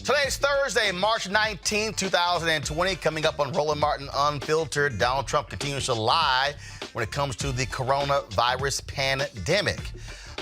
Today's Thursday, March 19, 2020. Coming up on Roland Martin Unfiltered, Donald Trump continues to lie when it comes to the coronavirus pandemic.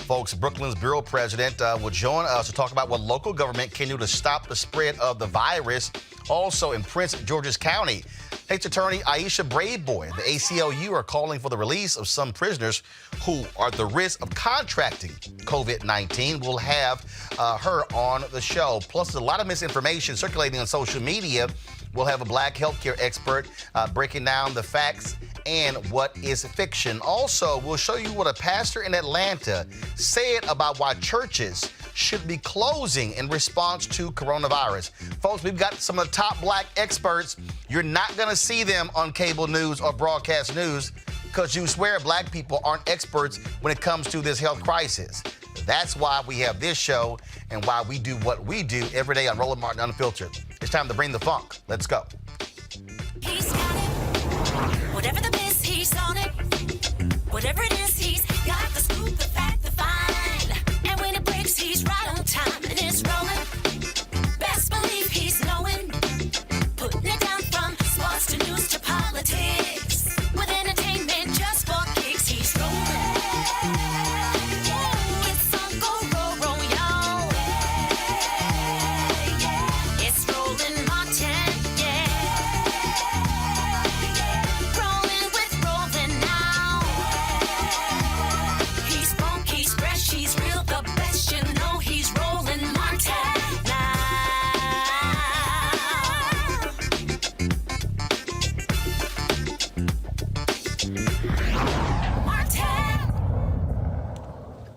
Folks, Brooklyn's bureau president will join us to talk about what local government can do to stop the spread of the virus. Also in Prince George's County, State's Attorney Aisha Braveboy and the ACLU are calling for the release of some prisoners who are at the risk of contracting COVID-19. We'll have her on the show. Plus, there's a lot of misinformation circulating on social media. We'll have a black healthcare expert breaking down the facts and what is fiction. Also, we'll show you what a pastor in Atlanta said about why churches should be closing in response to coronavirus. Folks, we've got some of the top black experts. You're not going to see them on cable news or broadcast news because you swear black people aren't experts when it comes to this health crisis. That's why we have this show and why we do what we do every day on Roland Martin Unfiltered. It's time to bring the funk. Let's go. He's got it. Whatever the biz, he's on it. Whatever it is, he's got the scoop, the fact, the fine. And when it breaks, he's right on time and it's rolling. Best believe he's knowing. Putting it down from sports to news to politics. With entertainment just for kicks, he's rolling. It's on go, y'all. It's Roland Martin, Rolling with Roland now. He's funk, he's fresh, he's real, the best, you know he's Roland Martin now.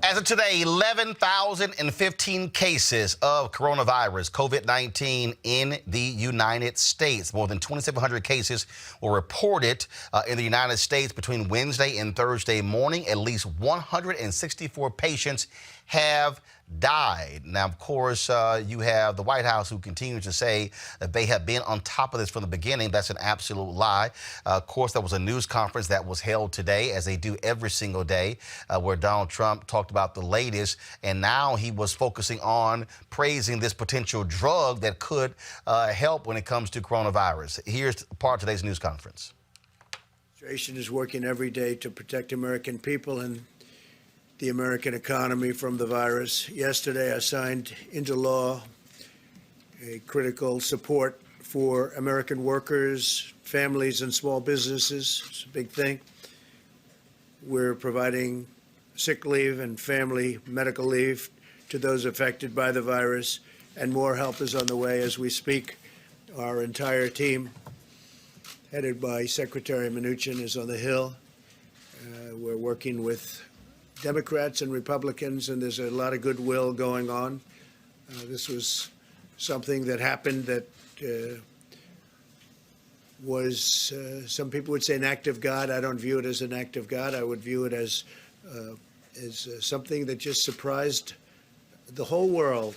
As of today, 11,015 cases of coronavirus, COVID-19 in the United States. More than 2,700 cases were reported in the United States between Wednesday and Thursday morning. At least 164 patients have died. Now, of course, you have the White House who continues to say that they have been on top of this from the beginning. That's an absolute lie. Of course, there was a news conference that was held today, as they do every single day, where Donald Trump talked about the latest, and now he was focusing on praising this potential drug that could help when it comes to coronavirus. Here's part of today's news conference. The administration is working every day to protect American people and the American economy from the virus. Yesterday, I signed into law a critical support for American workers, families, and small businesses. It's a big thing. We're providing sick leave and family medical leave to those affected by the virus, and more help is on the way as we speak. Our entire team, headed by Secretary Mnuchin, is on the Hill. We're working with Democrats and Republicans, and there's a lot of goodwill going on. This was something that happened that was, some people would say, an act of God. I don't view it as an act of God. I would view it as something that just surprised the whole world.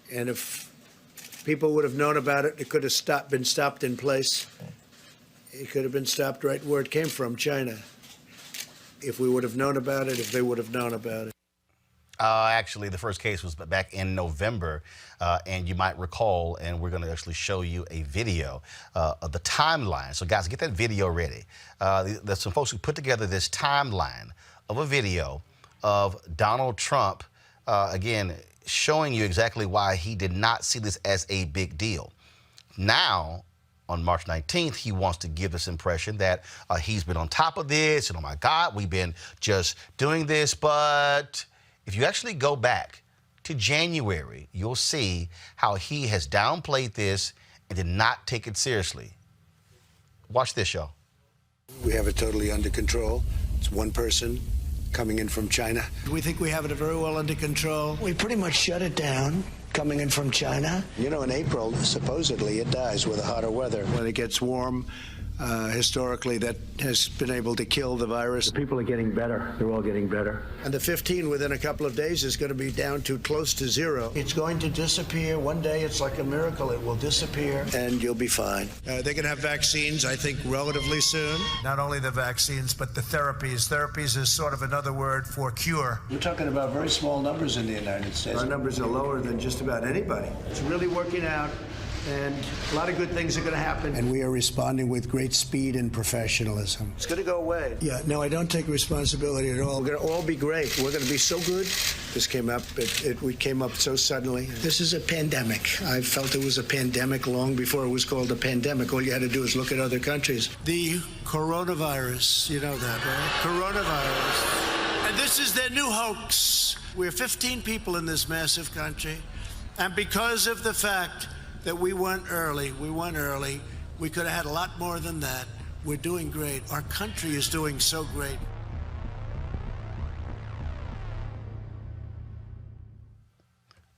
And if people would have known about it, it could have been stopped in place. It could have been stopped right where it came from, China. If we would have known about it, if they would have known about it. Actually, the first case was back in November, and you might recall, and we're going to actually show you a video of the timeline. So, guys, get that video ready. There's some folks who put together this timeline of a video of Donald Trump, again, showing you exactly why he did not see this as a big deal. Now, on March 19th, he wants to give this impression that he's been on top of this, and oh my God, we've been just doing this. But if you actually go back to January, you'll see how he has downplayed this and did not take it seriously. Watch this, y'all. We have it totally under control. It's one person coming in from China. We think we have it very well under control. We pretty much shut it down. Coming in from China. You know, in April, supposedly it dies with the hotter weather. When it gets warm, historically that has been able to kill the virus. People are getting better. They're all getting better. And the 15 within a couple of days is going to be down to close to zero. It's going to disappear. One day it's like a miracle. It will disappear and you'll be fine. They're going to have vaccines, I think, relatively soon. Not only the vaccines, but the therapies. Therapies is sort of another word for cure. We're talking about very small numbers in the United States. Our numbers are lower than just about anybody. It's really working out. And a lot of good things are going to happen. And we are responding with great speed and professionalism. It's going to go away. Yeah, no, I don't take responsibility at all. We're going to all be great. We're going to be so good. This came up, we came up so suddenly. This is a pandemic. I felt it was a pandemic long before it was called a pandemic. All you had to do is look at other countries. The coronavirus, you know that, right? Coronavirus. And this is their new hoax. We're 15 people in this massive country. And because of the fact that we went early, we could have had a lot more than that. We're doing great. Our country is doing so great.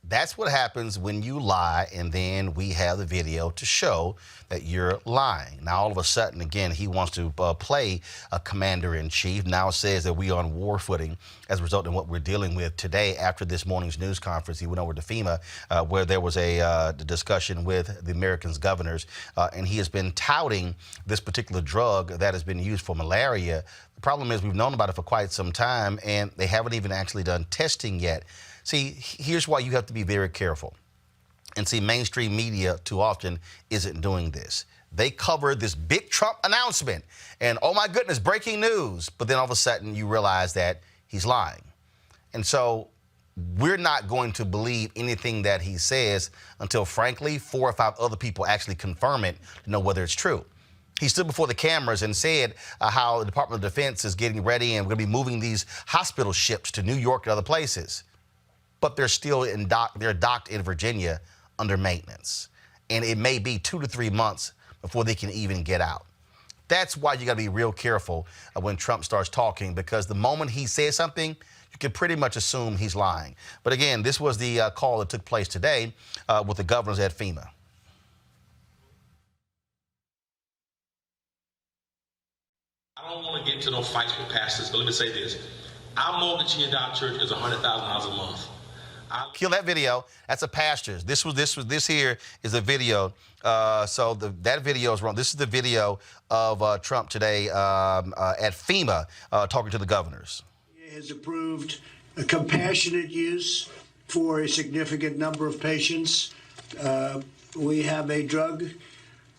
That's what happens when you lie, and then we have the video to show that you're lying. Now, all of a sudden, again, he wants to play a commander-in-chief. Now it says that we are on war footing as a result of what we're dealing with today. After this morning's news conference, he went over to FEMA, where there was a discussion with the Americans' governors, and he has been touting this particular drug that has been used for malaria. The problem is we've known about it for quite some time, and they haven't even actually done testing yet. See, here's why you have to be very careful. And see, mainstream media too often isn't doing this. They cover this big Trump announcement and, oh my goodness, breaking news. But then all of a sudden you realize that he's lying. And so we're not going to believe anything that he says until, frankly, 4 or 5 other people actually confirm it to know whether it's true. He stood before the cameras and said how the Department of Defense is getting ready and we're going to be moving these hospital ships to New York and other places. But they're still they're docked in Virginia under maintenance. And it may be 2 to 3 months before they can even get out. That's why you got to be real careful when Trump starts talking, because the moment he says something, you can pretty much assume he's lying. But again, this was the call that took place today with the governors at FEMA. I don't want to get into no fights with pastors, but let me say this. Our mortgage here at our church is $100,000 a month. Kill that video. That's a pastor's. This here is a video. That video is wrong. This is the video of Trump today at FEMA talking to the governors. He has approved a compassionate use for a significant number of patients. We have a drug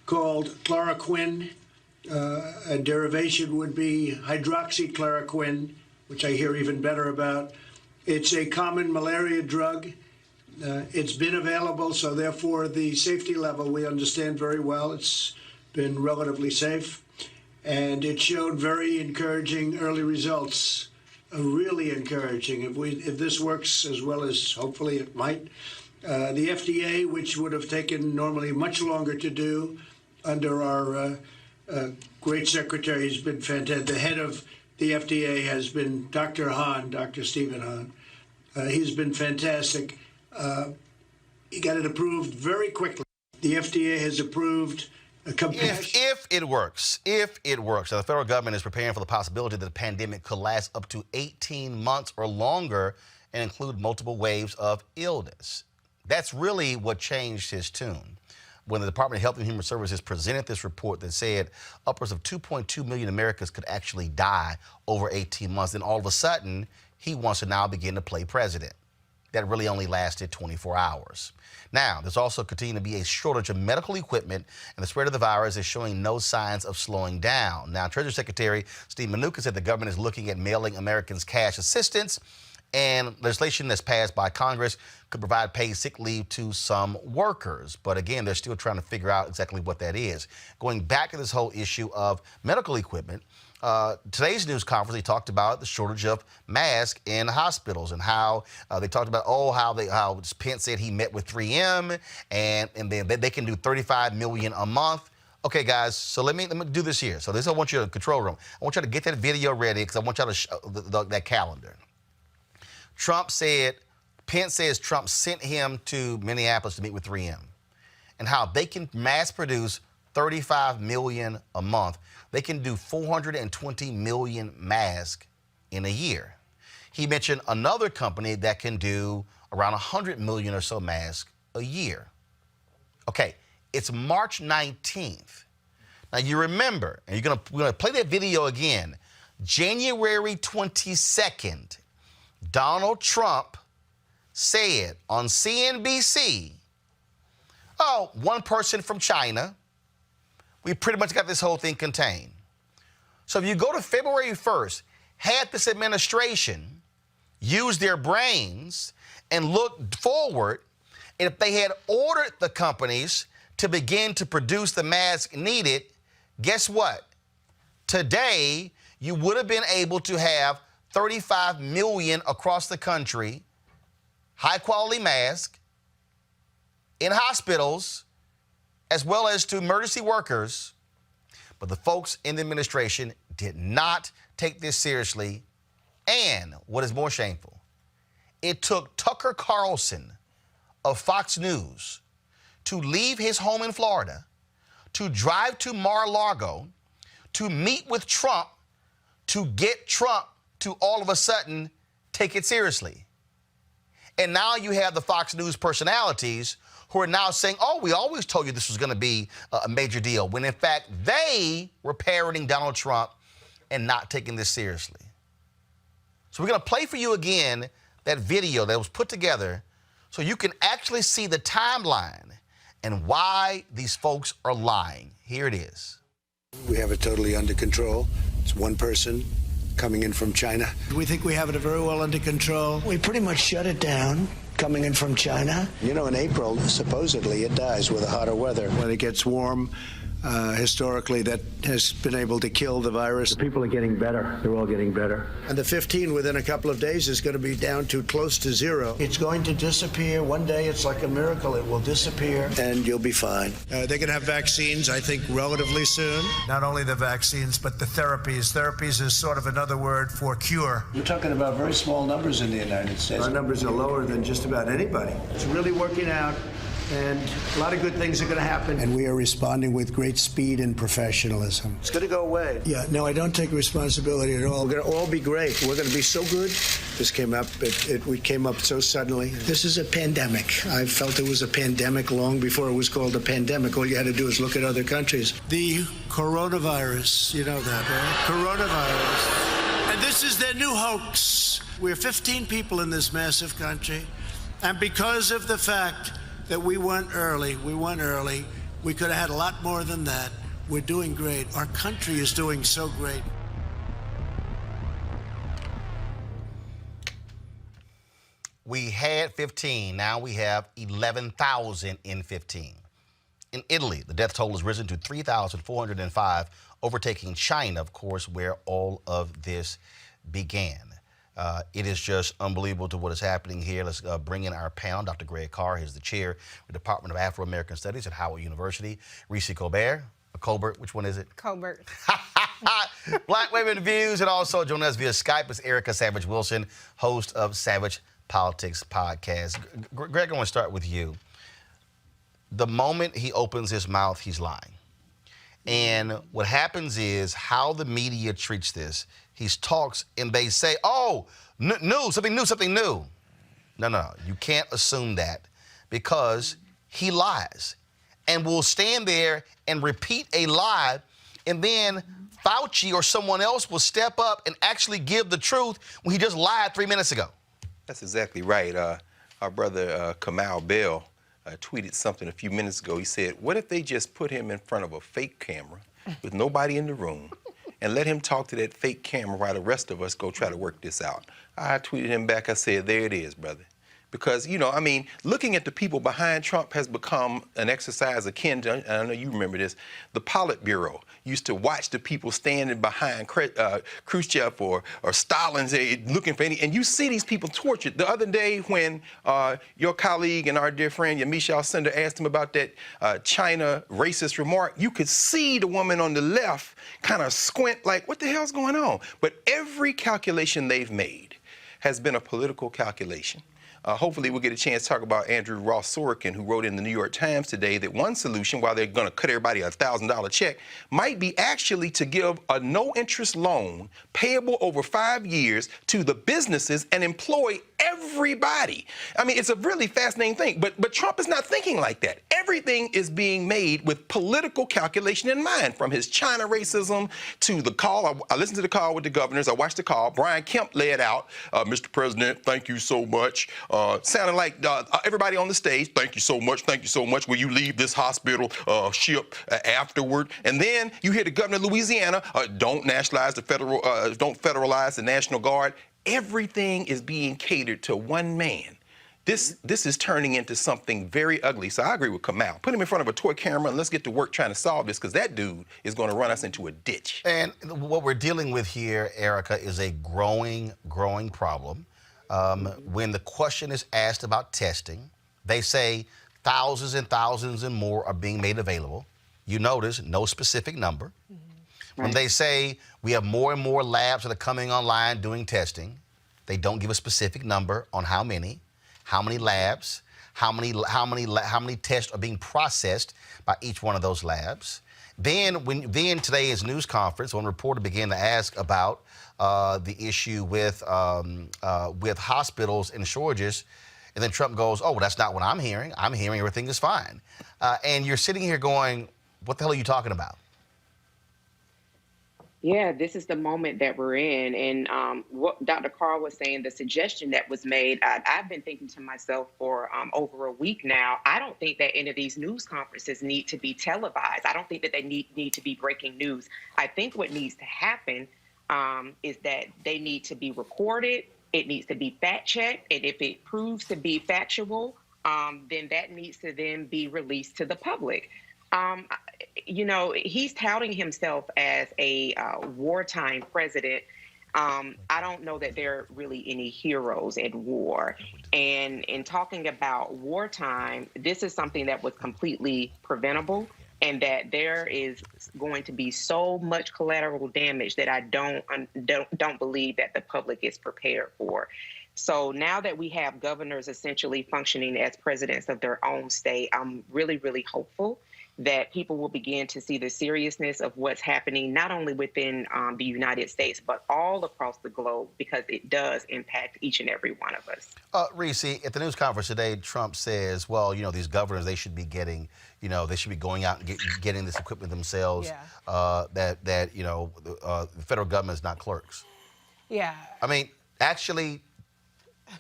called chloroquine. A derivation would be hydroxychloroquine, which I hear even better about. It's a common malaria drug. It's been available, so therefore the safety level we understand very well. It's been relatively safe, and it showed very encouraging early results, really encouraging. If this works as well as hopefully it might, the FDA, which would have taken normally much longer to do under our great secretary, has been fantastic. The head of the FDA has been Dr. Hahn, Dr. Stephen Hahn. He's been fantastic. He got it approved very quickly. The FDA has approved a compassion. If it works. Now, the federal government is preparing for the possibility that the pandemic could last up to 18 months or longer and include multiple waves of illness. That's really what changed his tune. When the Department of Health and Human Services presented this report that said upwards of 2.2 million Americans could actually die over 18 months, then all of a sudden, he wants to now begin to play president. That really only lasted 24 hours. Now, there's also continuing to be a shortage of medical equipment, and the spread of the virus is showing no signs of slowing down. Now, Treasury Secretary Steve Mnuchin said the government is looking at mailing Americans cash assistance, and legislation that's passed by Congress could provide paid sick leave to some workers. But again, they're still trying to figure out exactly what that is. Going back to this whole issue of medical equipment, today's news conference, they talked about the shortage of masks in hospitals and how they talked about, how Pence said he met with 3M and then they can do $35 million a month. Okay, guys, so let me do this here. So this, I want you to control room. I want you to get that video ready because I want you to show that calendar. Pence says Trump sent him to Minneapolis to meet with 3M and how they can mass produce 35 million a month, they can do 420 million masks in a year. He mentioned another company that can do around 100 million or so masks a year. Okay, it's March 19th. Now you remember, and we're gonna play that video again. January 22nd, Donald Trump said on CNBC, oh, one person from China, we pretty much got this whole thing contained. So if you go to February 1st, had this administration used their brains and looked forward, and if they had ordered the companies to begin to produce the masks needed, guess what? Today, you would have been able to have 35 million across the country, high-quality masks, in hospitals, as well as to emergency workers. But the folks in the administration did not take this seriously. And what is more shameful, it took Tucker Carlson of Fox News to leave his home in Florida, to drive to Mar-a-Lago, to meet with Trump, to get Trump to all of a sudden take it seriously. And now you have the Fox News personalities who are now saying, oh, we always told you this was going to be a major deal, when in fact they were parroting Donald Trump and not taking this seriously. So we're going to play for you again that video that was put together so you can actually see the timeline and why these folks are lying. Here it is. We have it totally under control. It's one person coming in from China. We think we have it very well under control. We pretty much shut it down coming in from China. You know, in April, supposedly it dies with the hotter weather. When it gets warm, historically, that has been able to kill the virus. People are getting better. They're all getting better. And the 15 within a couple of days is going to be down to close to zero. It's going to disappear. One day it's like a miracle. It will disappear. And you'll be fine. They're going to have vaccines, I think, relatively soon. Not only the vaccines, but the therapies. Therapies is sort of another word for cure. You're talking about very small numbers in the United States. Our numbers are lower than just about anybody. It's really working out, and a lot of good things are going to happen. And we are responding with great speed and professionalism. It's going to go away. Yeah, no, I don't take responsibility at all. We're going to all be great. We're going to be so good. This came up, we came up so suddenly. This is a pandemic. I felt it was a pandemic long before it was called a pandemic. All you had to do is look at other countries. The coronavirus, you know that, right? Coronavirus. And this is their new hoax. We're 15 people in this massive country. And because of the fact that we went early, we could have had a lot more than that. We're doing great. Our country is doing so great. We had 15, now we have 11,000 in 15. In Italy, the death toll has risen to 3,405, overtaking China, of course, where all of this began. It is just unbelievable to what is happening here. Let's bring in our panel. Dr. Greg Carr is the chair of the Department of Afro-American Studies at Howard University. Reese Colbert, which one is it? Colbert. Black Women Views, and also joining us via Skype is Erica Savage Wilson, host of Savage Politics Podcast. Greg, I want to start with you. The moment he opens his mouth, he's lying. And what happens is how the media treats this. He talks and they say, oh, something new. No. You can't assume that because he lies and will stand there and repeat a lie, and then Fauci or someone else will step up and actually give the truth when he just lied 3 minutes ago. That's exactly right. Our brother Kamala Bell tweeted something a few minutes ago. He said, what if they just put him in front of a fake camera with nobody in the room and let him talk to that fake camera while the rest of us go try to work this out? I tweeted him back. I said, there it is, brother. Because, you know, I mean, looking at the people behind Trump has become an exercise akin to, and I know you remember this, the Politburo used to watch the people standing behind Khrushchev or Stalin looking for any, and you see these people tortured. The other day when your colleague and our dear friend, Yamiche Sender, asked him about that China racist remark, you could see the woman on the left kind of squint like, what the hell's going on? But every calculation they've made has been a political calculation. hopefully we'll get a chance to talk about Andrew Ross Sorokin, who wrote in the New York Times today that one solution, while they're going to cut everybody a $1,000 check, might be actually to give a no-interest loan payable over 5 years to the businesses and employ everybody. I mean, it's a really fascinating thing, but Trump is not thinking like that. Everything is being made with political calculation in mind, from his China racism to the call. I listened to the call with the governors. I watched the call. Brian Kemp laid out, Mr. President, thank you so much. Sounding like everybody on the stage, thank you so much, will you leave this hospital ship afterward? And then you hear the governor of Louisiana, don't nationalize the don't federalize the National Guard. Everything is being catered to one man. This is turning into something very ugly. So I agree with Kamala. Put him in front of a toy camera and let's get to work trying to solve this, because that dude is going to run us into a ditch. And what we're dealing with here, Erica, is a growing problem. When the question is asked about testing, they say thousands and thousands and more are being made available. You notice no specific number. When they say we have more and more labs that are coming online doing testing, they don't give a specific number on how many labs, how many tests are being processed by each one of those labs. Then today's news conference, when a reporter began to ask about the issue with hospitals and shortages, and then Trump goes, "Oh, well, that's not what I'm hearing. I'm hearing everything is fine." And you're sitting here going, "What the hell are you talking about?" Yeah, this is the moment that we're in. And what Dr. Carl was saying, the suggestion that was made, I've been thinking to myself for over a week now, I don't think that any of these news conferences need to be televised. I don't think that they need to be breaking news. I think what needs to happen is that they need to be recorded. It needs to be fact-checked. And if it proves to be factual, then that needs to then be released to the public. You know, he's touting himself as a wartime president. I don't know that there are really any heroes at war. And in talking about wartime, this is something that was completely preventable, and that there is going to be so much collateral damage that I don't believe that the public is prepared for. So now that we have governors essentially functioning as presidents of their own state, I'm really, really hopeful that people will begin to see the seriousness of what's happening, not only within the United States, but all across the globe, because it does impact each and every one of us. Reese, at the news conference today, Trump says, well, you know, these governors, they should be getting, you know, they should be going out and getting this equipment themselves, that you know, the federal government is not clerks. Yeah. I mean, actually,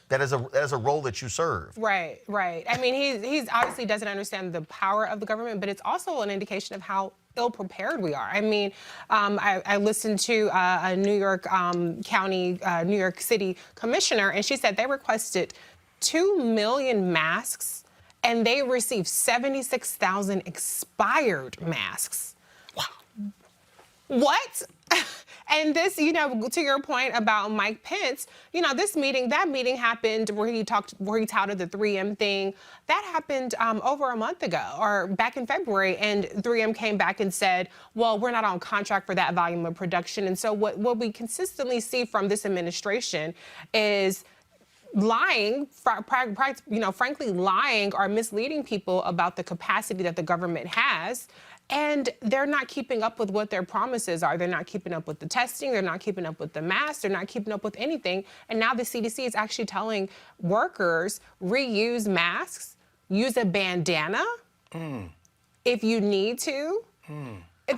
that is a role that you serve. Right. I mean, he's obviously doesn't understand the power of the government, but it's also an indication of how ill-prepared we are. I mean, I listened to a New York County, New York City commissioner, and she said they requested 2 million masks, and they received 76,000 expired masks. Wow. What? And this, you know, to your point about Mike Pence, you know, that meeting happened where he touted the 3M thing. That happened over a month ago, or back in February, and 3M came back and said, well, we're not on contract for that volume of production. And so what we consistently see from this administration is lying, you know, frankly, lying or misleading people about the capacity that the government has. And they're not keeping up with what their promises are. They're not keeping up with the testing. They're not keeping up with the masks. They're not keeping up with anything. And now the CDC is actually telling workers, reuse masks, use a bandana if you need to.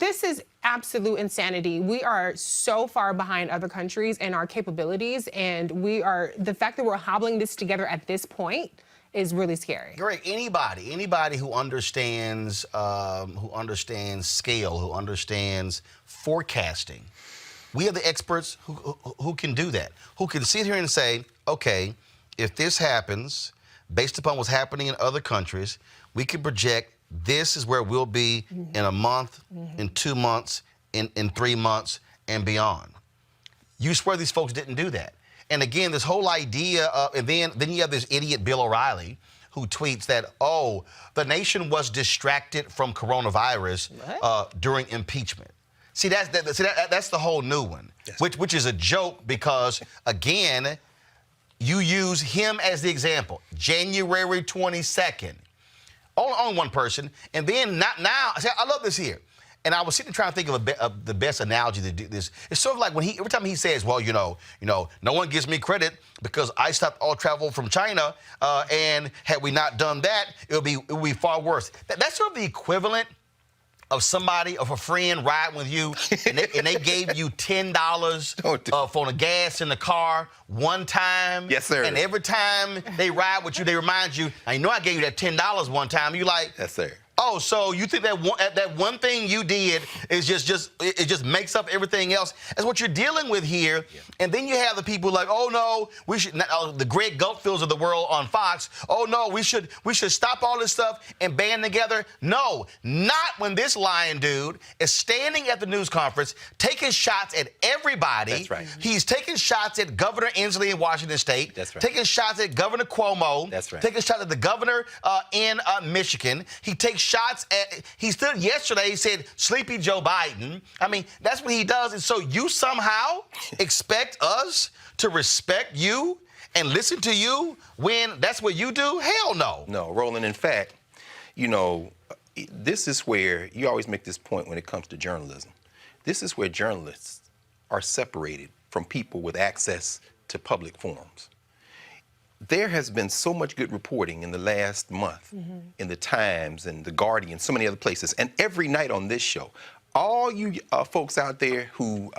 This is absolute insanity. We are so far behind other countries in our capabilities, and the fact that we're hobbling this together at this point is really scary. Great. Anybody who understands scale, who understands forecasting, we are the experts who can do that, who can sit here and say, okay, if this happens, based upon what's happening in other countries, we can project this is where we'll be in a month, in 2 months, in 3 months, and beyond. You swear these folks didn't do that. And again, this whole idea of, and then you have this idiot Bill O'Reilly who tweets that, oh, the nation was distracted from coronavirus during impeachment. See, that's the whole new one, which is a joke because, again, you use him as the example. January 22nd. On one person. And then not now. I love this here. And I was sitting trying to think of the best analogy to do this. It's sort of like when every time he says, well, no one gives me credit because I stopped all travel from China, and had we not done that, it would be far worse. That's sort of the equivalent of a friend riding with you, and they gave you $10 for the gas in the car one time. Yes, sir. And every time they ride with you, they remind you, I gave you that $10 one time. You like, yes, sir. Oh, so you think that one thing you did is just makes up everything else? That's what you're dealing with here. Yeah. And then you have the people like, oh no, we should the Greg Gutfields of the world on Fox. Oh no, we should stop all this stuff and band together. No, not when this lying dude is standing at the news conference taking shots at everybody. That's right. He's taking shots at Governor Inslee in Washington State. That's right. Taking shots at Governor Cuomo. That's right. Taking shots at the governor in Michigan. He takes shots at, he stood yesterday, he said, Sleepy Joe Biden. I mean, that's what he does. And so you somehow expect us to respect you and listen to you when that's what you do? Hell no. No, Roland, in fact, this is where you always make this point when it comes to journalism. This is where journalists are separated from people with access to public forums. There has been so much good reporting in the last month in the Times and the Guardian, so many other places, and every night on this show, all you folks out there who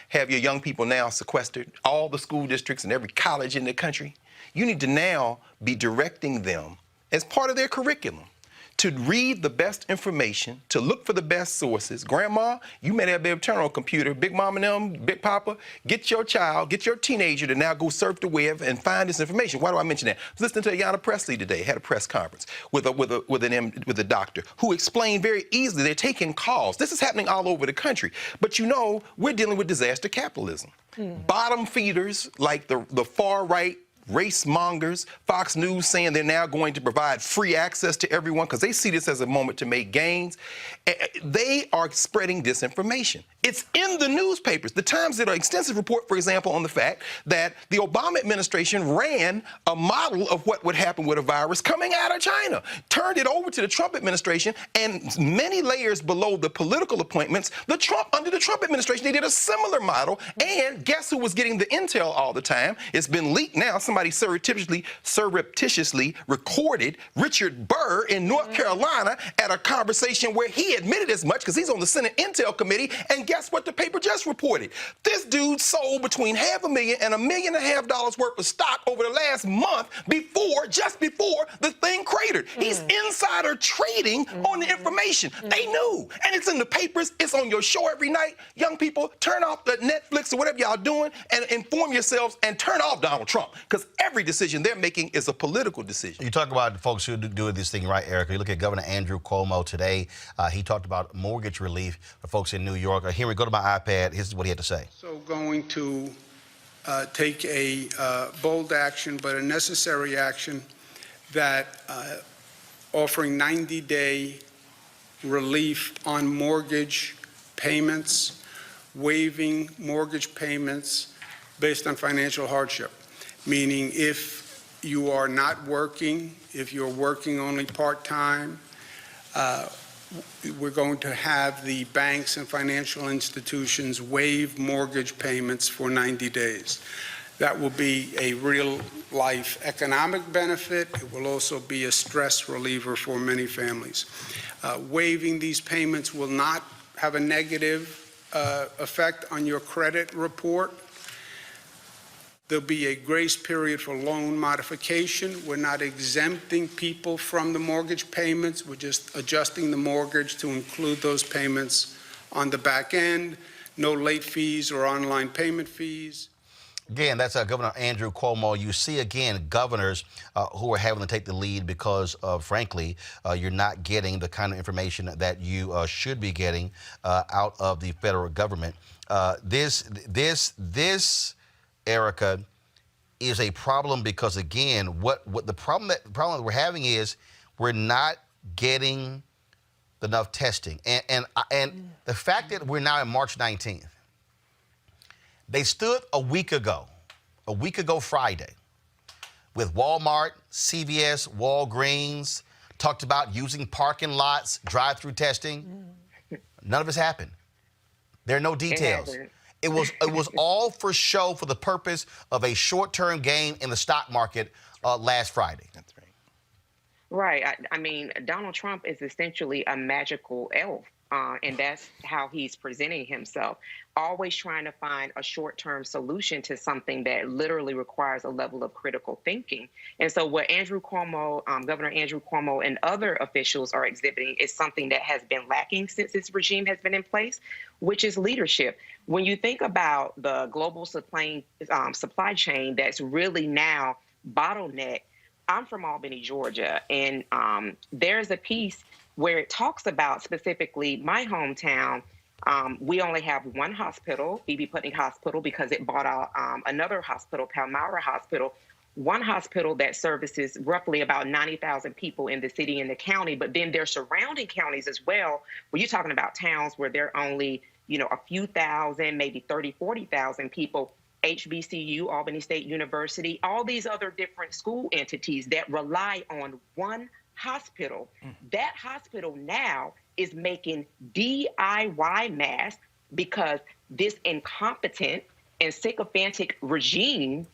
have your young people now sequestered, all the school districts and every college in the country, you need to now be directing them as part of their curriculum to read the best information, to look for the best sources. Grandma, you may not be able to turn on a computer. Big Mama and them, Big Papa, get your child, get your teenager to now go surf the web and find this information. Why do I mention that? I was listening to Ayanna Pressley today, had a press conference with a doctor who explained very easily they're taking calls. This is happening all over the country. But we're dealing with disaster capitalism. Bottom feeders like the far right, race mongers, Fox News saying they're now going to provide free access to everyone because they see this as a moment to make gains. They are spreading disinformation. It's in the newspapers. The Times did an extensive report, for example, on the fact that the Obama administration ran a model of what would happen with a virus coming out of China, turned it over to the Trump administration, and many layers below the political appointments, under the Trump administration, they did a similar model. And guess who was getting the intel all the time? It's been leaked now. Somebody surreptitiously recorded Richard Burr in North Carolina at a conversation where he admitted as much because he's on the Senate Intel Committee. And guess what the paper just reported? This dude sold between $500,000 and $1.5 million worth of stock over the last month just before the thing cratered. He's insider trading on the information. They knew. And it's in the papers. It's on your show every night. Young people, turn off the Netflix or whatever y'all doing and inform yourselves and turn off Donald Trump because every decision they're making is a political decision. You talk about the folks who do this thing right, Erica. You look at Governor Andrew Cuomo today. He talked about mortgage relief for folks in New York. Here we go to my iPad. Here's what he had to say. So going to take a bold action, but a necessary action that offering 90-day relief on mortgage payments, waiving mortgage payments based on financial hardship. Meaning if you are not working, if you're working only part-time, we're going to have the banks and financial institutions waive mortgage payments for 90 days. That will be a real-life economic benefit. It will also be a stress reliever for many families. Waiving these payments will not have a negative effect on your credit report. There'll be a grace period for loan modification. We're not exempting people from the mortgage payments. We're just adjusting the mortgage to include those payments on the back end. No late fees or online payment fees. Again, that's Governor Andrew Cuomo. You see, again, governors who are having to take the lead because, frankly, you're not getting the kind of information that you should be getting out of the federal government. This, Erica, is a problem because, again, what the problem that we're having is we're not getting enough testing. And the fact that we're now in March 19th, they stood a week ago Friday, with Walmart, CVS, Walgreens, talked about using parking lots, drive-through testing. None of it's happened. There are no details. It was all for show for the purpose of a short-term gain in the stock market last Friday. That's right. Right. I mean, Donald Trump is essentially a magical elf, and that's how he's presenting himself, always trying to find a short-term solution to something that literally requires a level of critical thinking. And so what Andrew Cuomo, Governor Andrew Cuomo, and other officials are exhibiting is something that has been lacking since this regime has been in place, which is leadership. When you think about the global supply chain that's really now bottlenecked, I'm from Albany, Georgia, and there's a piece where it talks about specifically my hometown. We only have one hospital, Phoebe Putney Hospital, because it bought out another hospital, Palmyra Hospital, one hospital that services roughly about 90,000 people in the city and the county. But then there's surrounding counties as well, where you're talking about towns where there are only, a few thousand, maybe 30, 40,000 people. HBCU, Albany State University, all these other different school entities that rely on one hospital. That hospital now is making DIY masks because this incompetent and sycophantic regime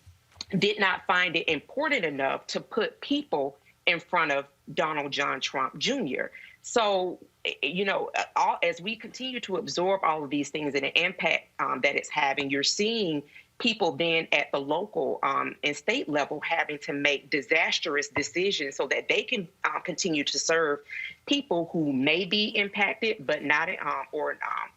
did not find it important enough to put people in front of Donald John Trump Jr. So, as we continue to absorb all of these things and the impact that it's having, you're seeing people then at the local and state level having to make disastrous decisions so that they can continue to serve people who may be impacted, but not,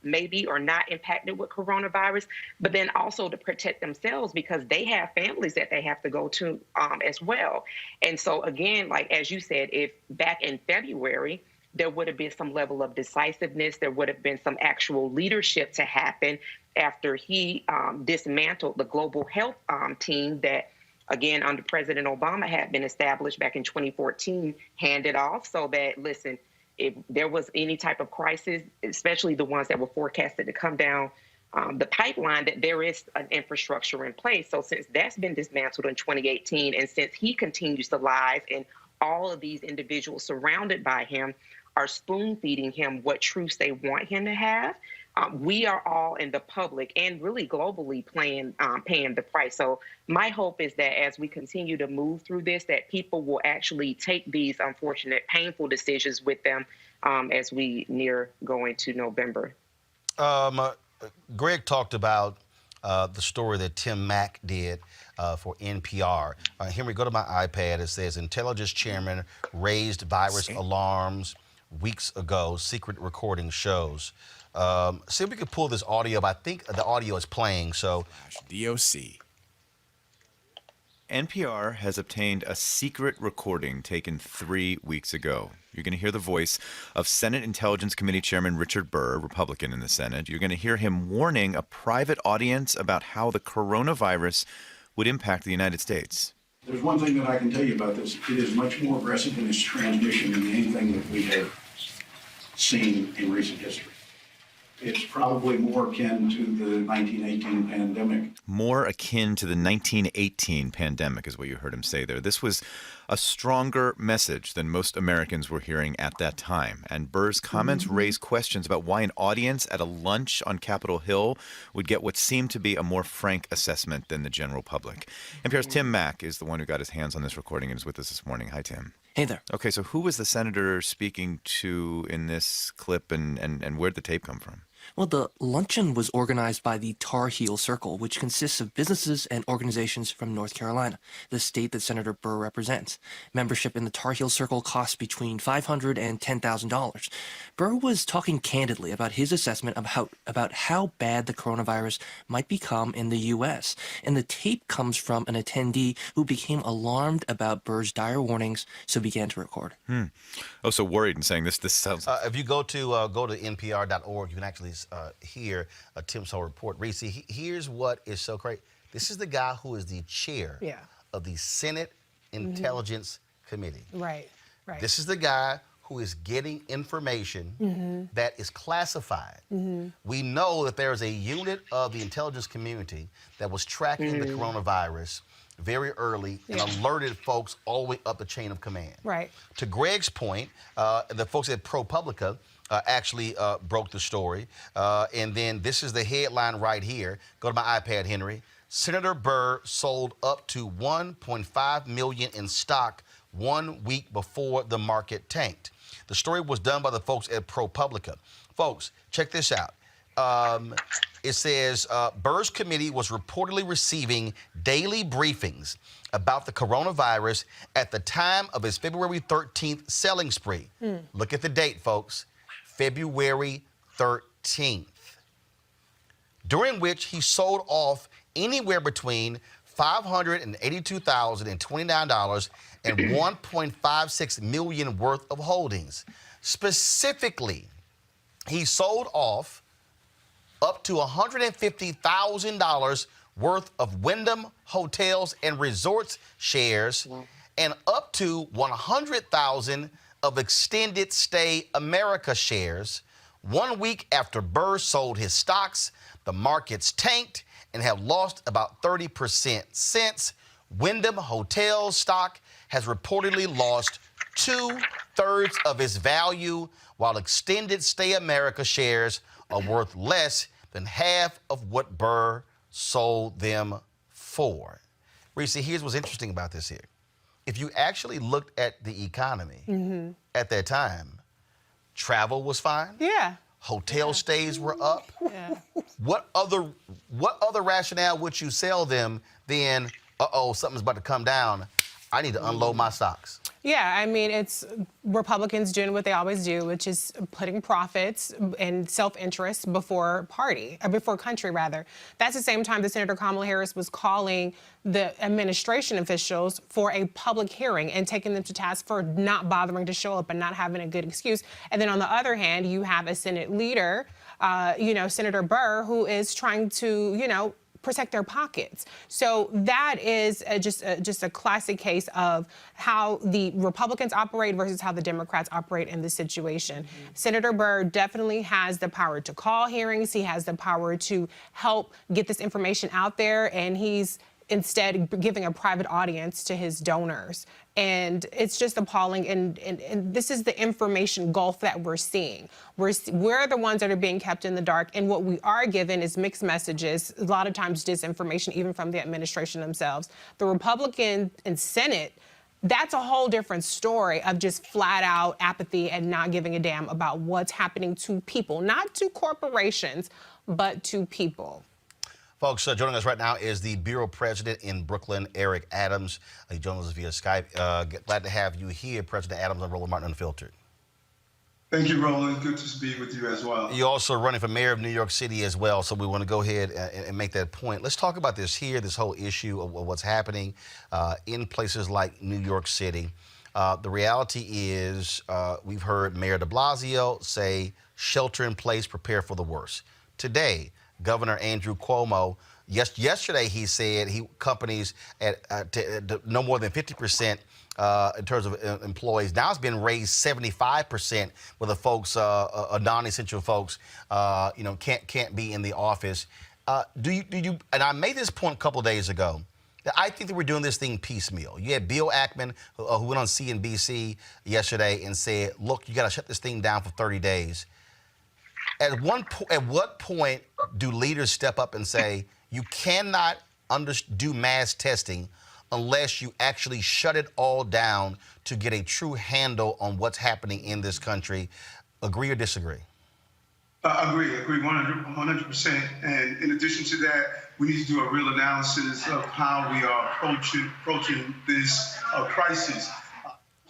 maybe or not impacted with coronavirus, but then also to protect themselves because they have families that they have to go to as well. And so again, like as you said, if back in February, there would have been some level of decisiveness, there would have been some actual leadership to happen after he dismantled the global health team that, again, under President Obama had been established back in 2014, handed off so that, listen, if there was any type of crisis, especially the ones that were forecasted to come down the pipeline, that there is an infrastructure in place. So since that's been dismantled in 2018, and since he continues to lie and all of these individuals surrounded by him are spoon-feeding him what truths they want him to have, we are all in the public and really globally paying the price. So my hope is that as we continue to move through this, that people will actually take these unfortunate, painful decisions with them as we near going to November. Greg talked about the story that Tim Mack did for NPR. Henry, go to my iPad. It says, intelligence chairman raised virus alarms weeks ago, secret recording shows. See if we could pull this audio up. I think the audio is playing, so. DOC. NPR has obtained a secret recording taken 3 weeks ago. You're going to hear the voice of Senate Intelligence Committee Chairman Richard Burr, Republican in the Senate. You're going to hear him warning a private audience about how the coronavirus would impact the United States. There's one thing that I can tell you about this. It is much more aggressive in its transmission than anything that we have seen in recent history. It's probably more akin to the 1918 pandemic. More akin to the 1918 pandemic is what you heard him say there. This was a stronger message than most Americans were hearing at that time. And Burr's comments raised questions about why an audience at a lunch on Capitol Hill would get what seemed to be a more frank assessment than the general public. NPR's Tim Mack is the one who got his hands on this recording and is with us this morning. Hi, Tim. Hey there. Okay, so who was the senator speaking to in this clip, and where did the tape come from? Well, the luncheon was organized by the Tar Heel Circle, which consists of businesses and organizations from North Carolina, the state that Senator Burr represents. Membership in the Tar Heel Circle costs between $500 and $10,000. Burr was talking candidly about his assessment of about how bad the coronavirus might become in the U.S. And the tape comes from an attendee who became alarmed about Burr's dire warnings, so began to record. Oh, so worried and saying this sounds... if you go to npr.org, you can actually hear Tim's whole report. Reese, here's what is so great. This is the guy who is the chair of the Senate Intelligence Committee. Right. This is the guy who is getting information that is classified. We know that there is a unit of the intelligence community that was tracking the coronavirus very early and alerted folks all the way up the chain of command. Right. To Greg's point, the folks at ProPublica actually broke the story. And then this is the headline right here. Go to my iPad, Henry. Senator Burr sold up to $1.5 million in stock 1 week before the market tanked. The story was done by the folks at ProPublica. Folks, check this out. It says Burr's committee was reportedly receiving daily briefings about the coronavirus at the time of his February 13th selling spree. Look at the date, folks. February 13th. During which he sold off anywhere between $582,029 and $1.56 million worth of holdings. Specifically, he sold off up to $150,000 worth of Wyndham Hotels and Resorts shares and up to $100,000 of Extended Stay America shares. 1 week after Burr sold his stocks, the markets tanked and have lost about 30% since. Wyndham Hotels stock has reportedly lost 2/3 of its value, while Extended Stay America shares are worth less than half of what Burr sold them for. Reese, here's what's interesting about this here. If you actually looked at the economy at that time, travel was fine. Yeah. Hotel stays were up. Yeah. What other rationale would you sell them than, something's about to come down, I need to unload my stocks? Yeah, I mean, it's Republicans doing what they always do, which is putting profits and self-interest before country, rather. That's the same time that Senator Kamala Harris was calling the administration officials for a public hearing and taking them to task for not bothering to show up and not having a good excuse. And then on the other hand, you have a Senate leader, Senator Burr, who is trying to, protect their pockets. So that is just a classic case of how the Republicans operate versus how the Democrats operate in this situation. Senator Burr definitely has the power to call hearings. He has the power to help get this information out there, and he's instead giving a private audience to his donors. And it's just appalling. And this is the information gulf that we're seeing. We're the ones that are being kept in the dark. And what we are given is mixed messages, a lot of times disinformation, even from the administration themselves. The Republican and Senate, that's a whole different story of just flat out apathy and not giving a damn about what's happening to people, not to corporations, but to people. Folks, joining us right now is the Bureau President in Brooklyn, Eric Adams. He joins us via Skype. Glad to have you here, President Adams, on Roland Martin Unfiltered. Thank you, Roland. Good to be with you as well. You're also running for mayor of New York City as well, so we want to go ahead and make that point. Let's talk about this here, this whole issue of what's happening in places like New York City. The reality is we've heard Mayor de Blasio say shelter in place, prepare for the worst. Today, Governor Andrew Cuomo, yesterday he said companies at no more than 50% in terms of employees. Now it's been raised 75% where the folks, non-essential folks, can't be in the office. Do you? And I made this point a couple days ago. I think that we're doing this thing piecemeal. You had Bill Ackman, who went on CNBC yesterday and said, "Look, you got to shut this thing down for 30 days." At what point do leaders step up and say, you cannot do mass testing unless you actually shut it all down to get a true handle on what's happening in this country? Agree or disagree? Agree 100%. And in addition to that, we need to do a real analysis of how we are approaching this crisis.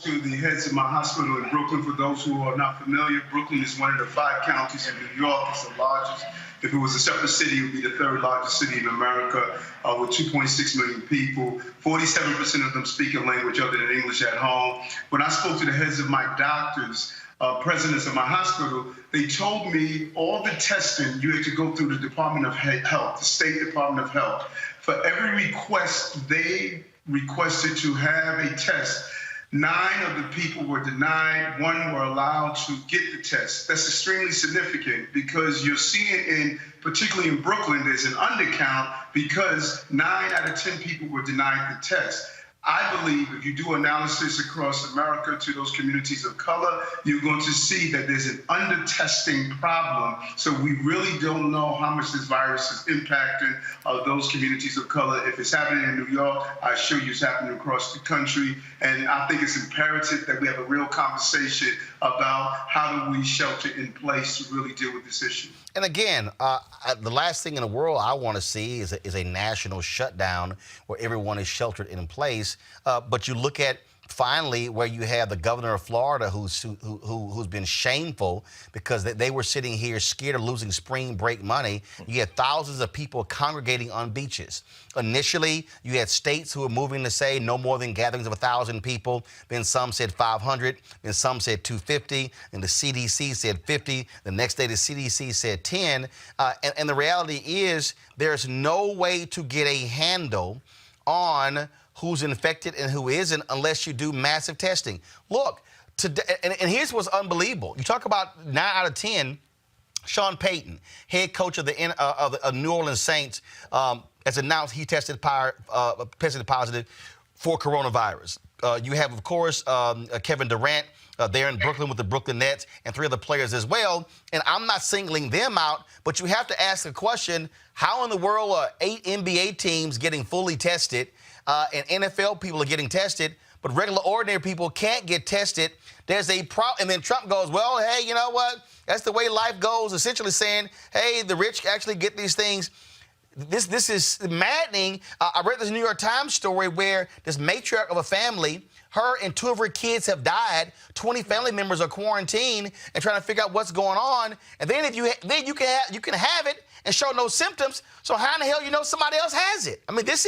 To the heads of my hospital in Brooklyn. For those who are not familiar, Brooklyn is one of the 5 counties in New York. It's the largest. If it was a separate city, it would be the 3rd largest city in America with 2.6 million people. 47% of them speak a language other than English at home. When I spoke to the heads of my doctors, presidents of my hospital, they told me all the testing you had to go through the Department of Health, the State Department of Health. For every request they requested to have a test, 9 of the people were denied, 1 were allowed to get the test. That's extremely significant because you're seeing particularly in Brooklyn, there's an undercount because 9 out of 10 people were denied the test. I believe if you do analysis across America to those communities of color, you're going to see that there's an under-testing problem. So we really don't know how much this virus is impacting those communities of color. If it's happening in New York, I assure you it's happening across the country. And I think it's imperative that we have a real conversation about how do we shelter in place to really deal with this issue. And again, the last thing in the world I want to see is a national shutdown where everyone is sheltered in place. But you look at finally where you have the governor of Florida who's been shameful because they were sitting here scared of losing spring break money. You had thousands of people congregating on beaches. Initially, you had states who were moving to say no more than gatherings of 1,000 people. Then some said 500. Then some said 250. And the CDC said 50. The next day, the CDC said 10. And the reality is there's no way to get a handle on who's infected and who isn't unless you do massive testing. Look, today, and here's what's unbelievable. You talk about 9 out of 10, Sean Payton, head coach of the New Orleans Saints, has announced he tested positive for coronavirus. You have, of course, Kevin Durant there in Brooklyn with the Brooklyn Nets and 3 other players as well. And I'm not singling them out, but you have to ask the question, how in the world are 8 NBA teams getting fully tested and NFL people are getting tested, but regular, ordinary people can't get tested? There's a problem. And then Trump goes, well, hey, you know what? That's the way life goes, essentially saying, hey, the rich actually get these things. This is maddening. I read this New York Times story where this matriarch of a family, her and 2 of her kids have died. 20 family members are quarantined and trying to figure out what's going on. And then you can have it and show no symptoms. So how in the hell you know somebody else has it? I mean, it's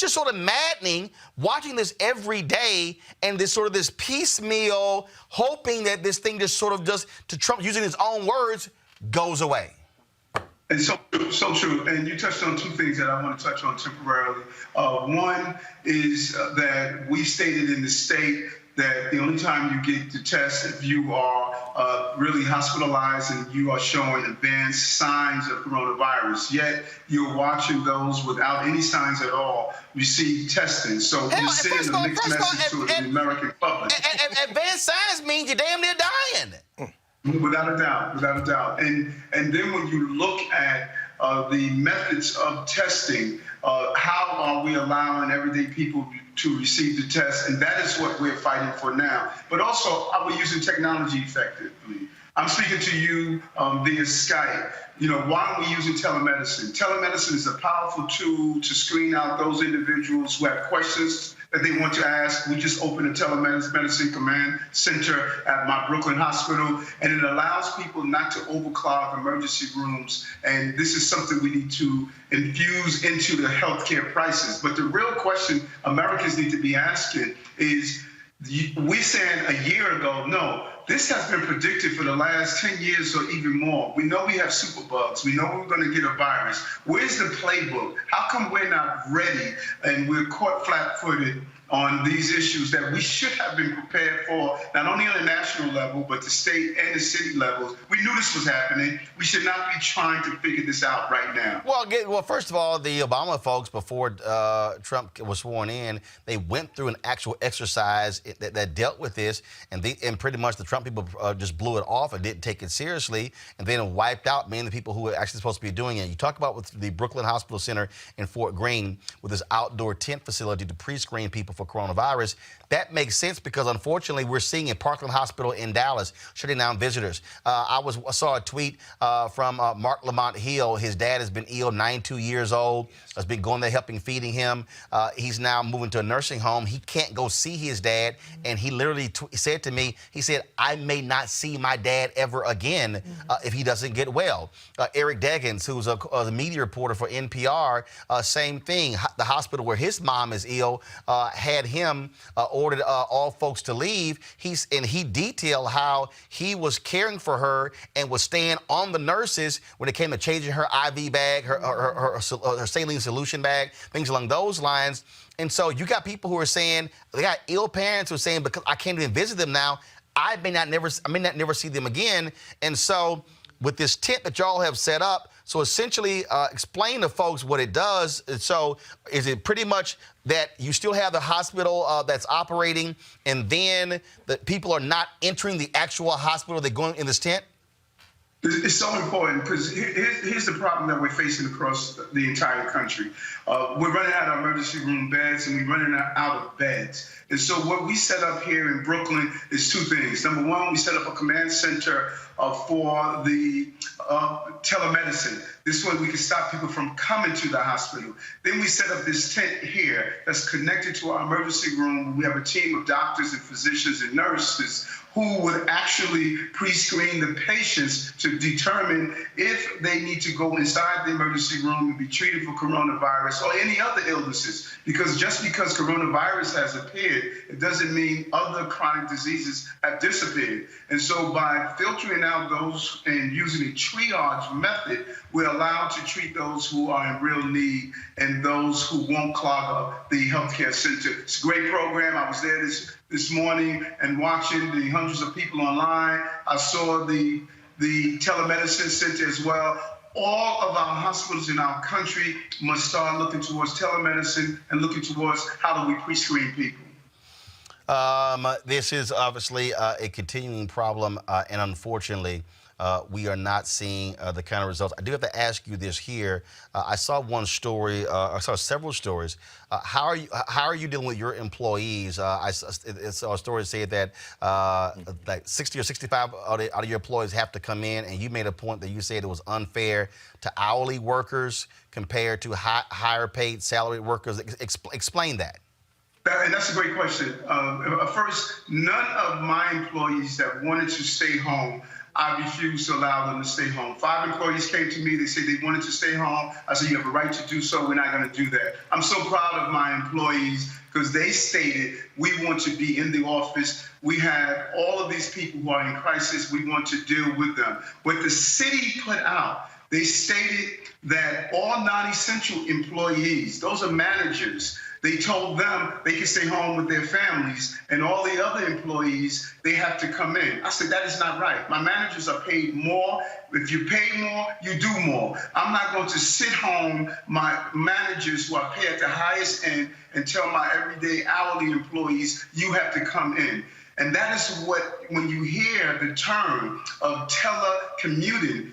just sort of maddening watching this every day and this piecemeal hoping that this thing just sort of just, to Trump using his own words, goes away. And so true. And you touched on 2 things that I want to touch on temporarily. One is that we stated in the state that the only time you get to test if you are really hospitalized and you are showing advanced signs of coronavirus. Yet you're watching those without any signs at all receive testing. So you're sending a mixed message to the American public. Advanced signs means you're damn near dying. Without a doubt. And then when you look at the methods of testing, how are we allowing everyday people to receive the test? And that is what we're fighting for now. But also, are we using technology effectively? I'm speaking to you via Skype. You know, why are we using telemedicine? Telemedicine is a powerful tool to screen out those individuals who have questions that they want to ask. We just opened a telemedicine command center at my Brooklyn hospital, and it allows people not to overclog emergency rooms. And this is something we need to infuse into the healthcare crisis. But the real question Americans need to be asking is, we said a year ago, no, this has been predicted for the last 10 years or even more. We know we have superbugs. We know we're going to get a virus. Where's the playbook? How come we're not ready and we're caught flat-footed on these issues that we should have been prepared for, not only on the national level, but the state and the city levels? We knew this was happening. We should not be trying to figure this out right now. Well, first of all, the Obama folks, before Trump was sworn in, they went through an actual exercise that dealt with this, and pretty much the Trump people just blew it off and didn't take it seriously, and then wiped out many of the people who were actually supposed to be doing it. You talk about with the Brooklyn Hospital Center in Fort Greene with this outdoor tent facility to pre-screen people for coronavirus. That makes sense because, unfortunately, we're seeing in Parkland Hospital in Dallas shutting down visitors. I saw a tweet from Mark Lamont Hill. His dad has been ill, 92 years old, has been going there helping, feeding him. He's now moving to a nursing home. He can't go see his dad, and he literally said to me, he said, I may not see my dad ever again if he doesn't get well. Eric Deggans, who's a media reporter for NPR, same thing. The hospital where his mom is ill had had him ordered all folks to leave. He detailed how he was caring for her and was staying on the nurses when it came to changing her IV bag, her saline solution bag, things along those lines. And so you got people who are saying, they got ill parents who are saying, because I can't even visit them now, I may not never see them again. And so with this tent that y'all have set up, so essentially explain to folks what it does. So is it pretty much that you still have the hospital that's operating, and then the people are not entering the actual hospital, they're going in this tent? It's so important because here's the problem that we're facing across the entire country. We're running out of emergency room beds, and we're running out of beds. And so what we set up here in Brooklyn is two things. Number one, we set up a command center for the telemedicine. This way we can stop people from coming to the hospital. Then we set up this tent here that's connected to our emergency room. We have a team of doctors and physicians and nurses who would actually pre-screen the patients to determine if they need to go inside the emergency room and be treated for coronavirus or any other illnesses. Because just because coronavirus has appeared, it doesn't mean other chronic diseases have disappeared. And so by filtering out those and using a triage method, we're allowed to treat those who are in real need and those who won't clog up the healthcare center. It's a great program. I was there this morning and watching the hundreds of people online. I saw the telemedicine center as well. All of our hospitals in our country must start looking towards telemedicine and looking towards how do we pre-screen people. This is obviously a continuing problem, and unfortunately, we are not seeing the kind of results. I do have to ask you this here. I saw one story. I saw several stories. How are you dealing with your employees? I saw a story that said that like 60 or 65 out of your employees have to come in, and you made a point that you said it was unfair to hourly workers compared to higher paid salaried workers. Explain that. And that's a great question. First, none of my employees that wanted to stay home, I refused to allow them to stay home. 5 employees came to me. They said they wanted to stay home. I said, you have a right to do so. We're not going to do that. I'm so proud of my employees because they stated, we want to be in the office. We have all of these people who are in crisis. We want to deal with them. What the city put out, they stated that all non-essential employees, those are managers, they told them they can stay home with their families, and all the other employees, they have to come in. I said, that is not right. My managers are paid more. If you pay more, you do more. I'm not going to sit home, my managers who are paid at the highest end, and tell my everyday hourly employees, you have to come in. And that is what, when you hear the term of telecommuting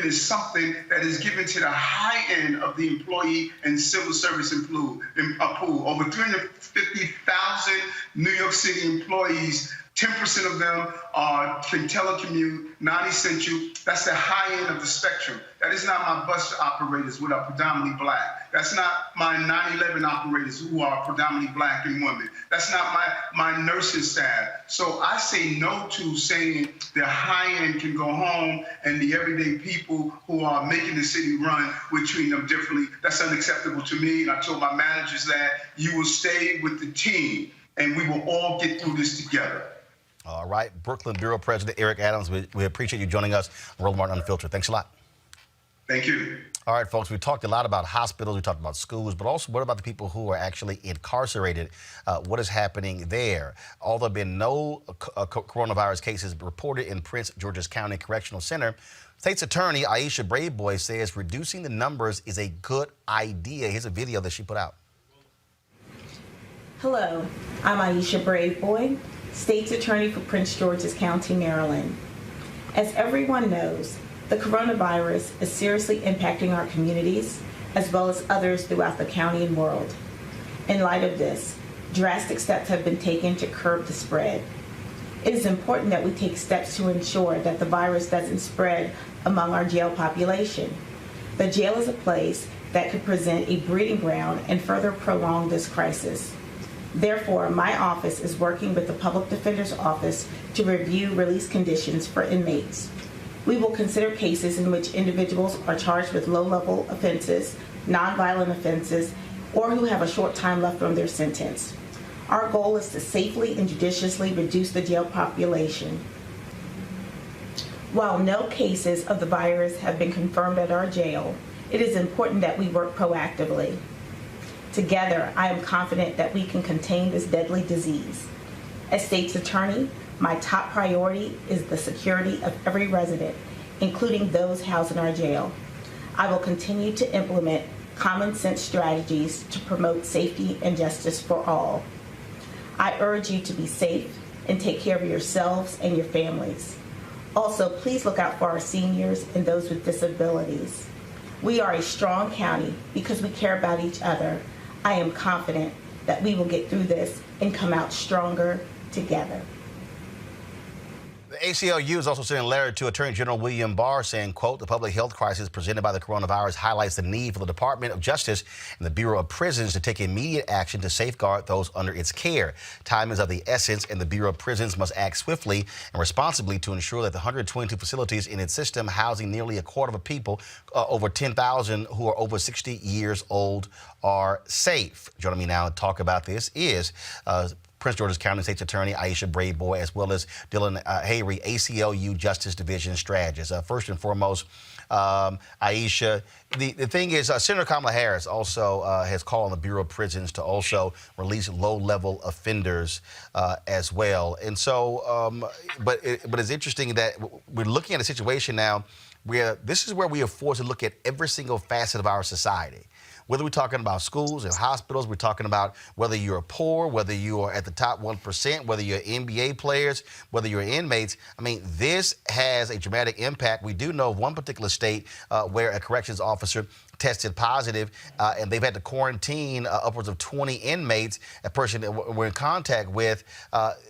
is something that is given to the high end of the employee and civil service pool. Over 350,000 New York City employees, 10% of them can telecommute, non-essential. That's the high end of the spectrum. That is not my bus operators who are predominantly black. That's not my 9/11 operators who are predominantly black and women. That's not my nursing staff. So I say no to saying the high end can go home and the everyday people who are making the city run, we're treating them differently. That's unacceptable to me. And I told my managers that you will stay with the team and we will all get through this together. All right, Brooklyn Bureau President Eric Adams, we appreciate you joining us on Roland Martin Unfiltered. Thanks a lot. Thank you. All right, folks, we talked a lot about hospitals, we talked about schools, but also what about the people who are actually incarcerated? What is happening there? Although there have been no coronavirus cases reported in Prince George's County Correctional Center, State's Attorney Aisha Braveboy says reducing the numbers is a good idea. Here's a video that she put out. Hello, I'm Aisha Braveboy, State's Attorney for Prince George's County, Maryland. As everyone knows, the coronavirus is seriously impacting our communities as well as others throughout the county and world. In light of this, drastic steps have been taken to curb the spread. It is important that we take steps to ensure that the virus doesn't spread among our jail population. The jail is a place that could present a breeding ground and further prolong this crisis. Therefore, my office is working with the Public Defender's Office to review release conditions for inmates. We will consider cases in which individuals are charged with low-level offenses, nonviolent offenses, or who have a short time left on their sentence. Our goal is to safely and judiciously reduce the jail population. While no cases of the virus have been confirmed at our jail, it is important that we work proactively. Together, I am confident that we can contain this deadly disease. As state's attorney, my top priority is the security of every resident, including those housed in our jail. I will continue to implement common sense strategies to promote safety and justice for all. I urge you to be safe and take care of yourselves and your families. Also, please look out for our seniors and those with disabilities. We are a strong county because we care about each other. I am confident that we will get through this and come out stronger together. The ACLU is also sending a letter to Attorney General William Barr saying, quote, the public health crisis presented by the coronavirus highlights the need for the Department of Justice and the Bureau of Prisons to take immediate action to safeguard those under its care. Time is of the essence, and the Bureau of Prisons must act swiftly and responsibly to ensure that the 122 facilities in its system housing nearly a quarter of people, over 10,000 who are over 60 years old, are safe. Joining me now to talk about this is Prince George's County State's Attorney Aisha Bradeboy, as well as Dylan Hayrie, ACLU Justice Division Strategist. First and foremost, Aisha, the thing is, Senator Kamala Harris also has called on the Bureau of Prisons to also release low-level offenders as well. And so, but it's interesting that we're looking at a situation now where this is where we are forced to look at every single facet of our society. Whether we're talking about schools and hospitals, we're talking about whether you're poor, whether you are at the top 1%, whether you're NBA players, whether you're inmates. I mean, this has a dramatic impact. We do know of one particular state where a corrections officer tested positive, and they've had to quarantine upwards of 20 inmates, a person that we're in contact with.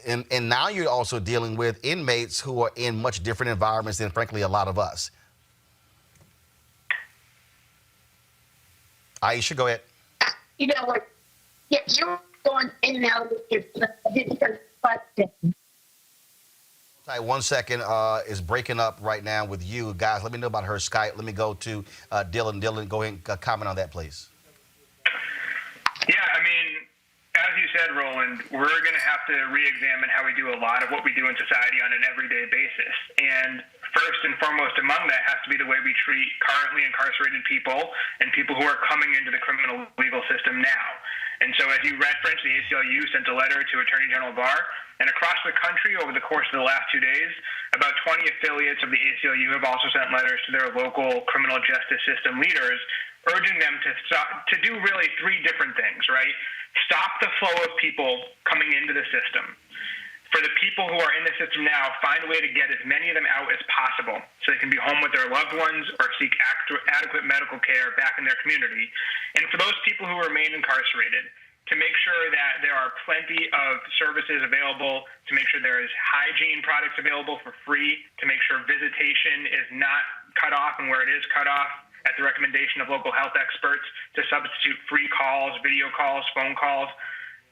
And now you're also dealing with inmates who are in much different environments than, frankly, a lot of us. Aisha, go ahead. You know what? Yeah, you're going in and out with your question. One second, is breaking up right now with you. Guys, let me know about her Skype. Let me go to Dylan. Dylan, go ahead and comment on that, please. Yeah, I mean, as you said, Roland, we're going to have to re-examine how we do a lot of what we do in society on an everyday basis. And first and foremost among that has to be the way we treat currently incarcerated people and people who are coming into the criminal legal system now. And so as you referenced, the ACLU sent a letter to Attorney General Barr, and across the country over the course of the last 2 days, about 20 affiliates of the ACLU have also sent letters to their local criminal justice system leaders, urging them to do really three different things, right? Stop the flow of people coming into the system. For the people who are in the system now, find a way to get as many of them out as possible so they can be home with their loved ones or seek adequate medical care back in their community. And for those people who remain incarcerated, to make sure that there are plenty of services available, to make sure there is hygiene products available for free, to make sure visitation is not cut off, and where it is cut off, at the recommendation of local health experts, to substitute free calls, video calls, phone calls.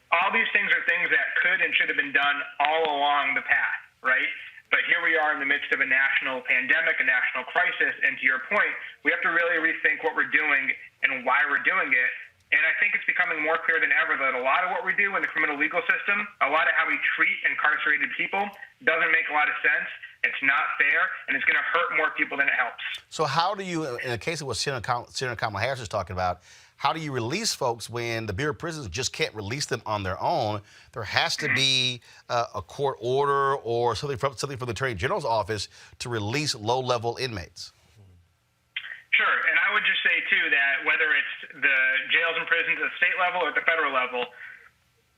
All these things are things that could and should have been done all along the path, right? But here we are in the midst of a national pandemic, a national crisis, and to your point, we have to really rethink what we're doing and why we're doing it. And I think it's becoming more clear than ever that a lot of what we do in the criminal legal system, a lot of how we treat incarcerated people doesn't make a lot of sense. It's not fair, and it's going to hurt more people than it helps. So how do you, in the case of what Senator Kamala Harris is talking about, how do you release folks when the Bureau of Prisons just can't release them on their own? There has to be a court order or something from the Attorney General's office to release low-level inmates. Sure, and I would just say, too, that whether it's the jails and prisons at the state level or at the federal level,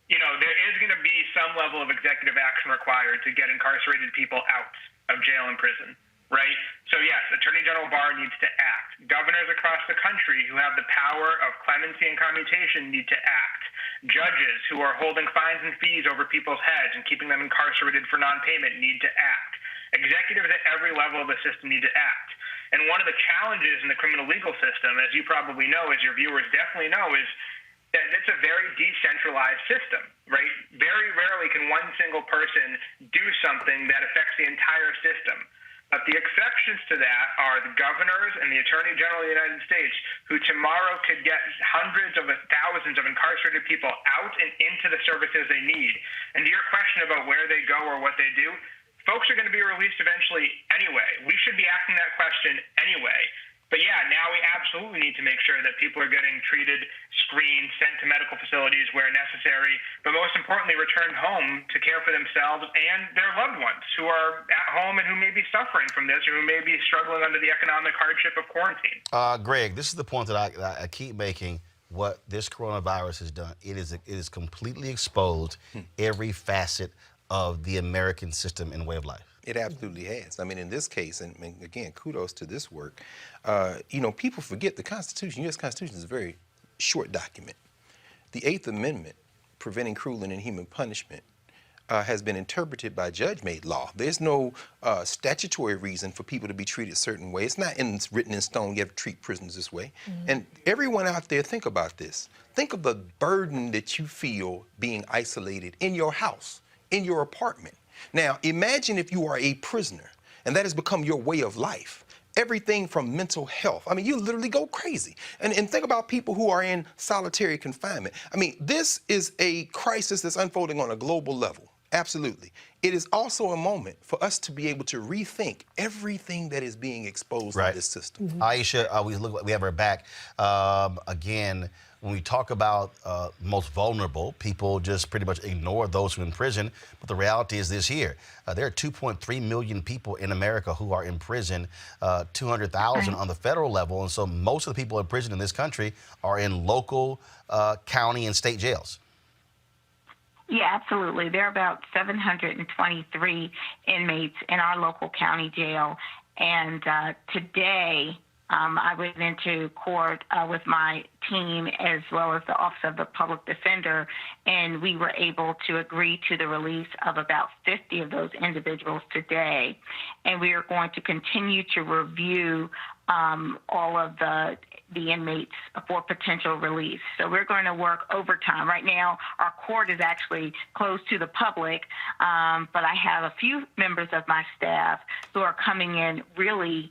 you know, there is going to be some level of executive action required to get incarcerated people out of jail and prison, right? So, yes, Attorney General Barr needs to act. Governors across the country who have the power of clemency and commutation need to act. Judges who are holding fines and fees over people's heads and keeping them incarcerated for non-payment need to act. Executives at every level of the system need to act. And one of the challenges in the criminal legal system, as you probably know, as your viewers definitely know, is that it's a very decentralized system, right? Very rarely can one single person do something that affects the entire system. But the exceptions to that are the governors and the Attorney General of the United States, who tomorrow could get hundreds of thousands of incarcerated people out and into the services they need. And to your question about where they go or what they do, folks are going to be released eventually anyway. We should be asking that question anyway. But yeah, now we absolutely need to make sure that people are getting treated, screened, sent to medical facilities where necessary, but most importantly, returned home to care for themselves and their loved ones who are at home and who may be suffering from this or who may be struggling under the economic hardship of quarantine. Greg, this is the point that I keep making. What this coronavirus has done, it is completely exposed every facet of the American system and way of life. It absolutely has. I mean, in this case, and again, kudos to this work, people forget the Constitution, U.S. Constitution is a very short document. The 8th Amendment, preventing cruel and inhuman punishment, has been interpreted by judge-made law. There's no statutory reason for people to be treated a certain way. It's not written in stone, you have to treat prisoners this way. And everyone out there, think about this. Think of the burden that you feel being isolated in your house, in your apartment. Now, imagine if you are a prisoner and that has become your way of life. Everything from mental health. I mean, you literally go crazy. And think about people who are in solitary confinement. I mean, this is a crisis that's unfolding on a global level. Absolutely. It is also a moment for us to be able to rethink everything that is being exposed in this system. Aisha, we have her back. Again, when we talk about most vulnerable, people just pretty much ignore those who are in prison. But the reality is this here. There are 2.3 million people in America who are in prison, 200,000 on the federal level. And so most of the people in prison in this country are in local, county, and state jails. Yeah, absolutely. There are about 723 inmates in our local county jail. And today, I went into court with my team as well as the Office of the Public Defender, and we were able to agree to the release of about 50 of those individuals today. And we are going to continue to review all of the inmates for potential release. So we're going to work overtime. Right now, our court is actually closed to the public, but I have a few members of my staff who are coming in really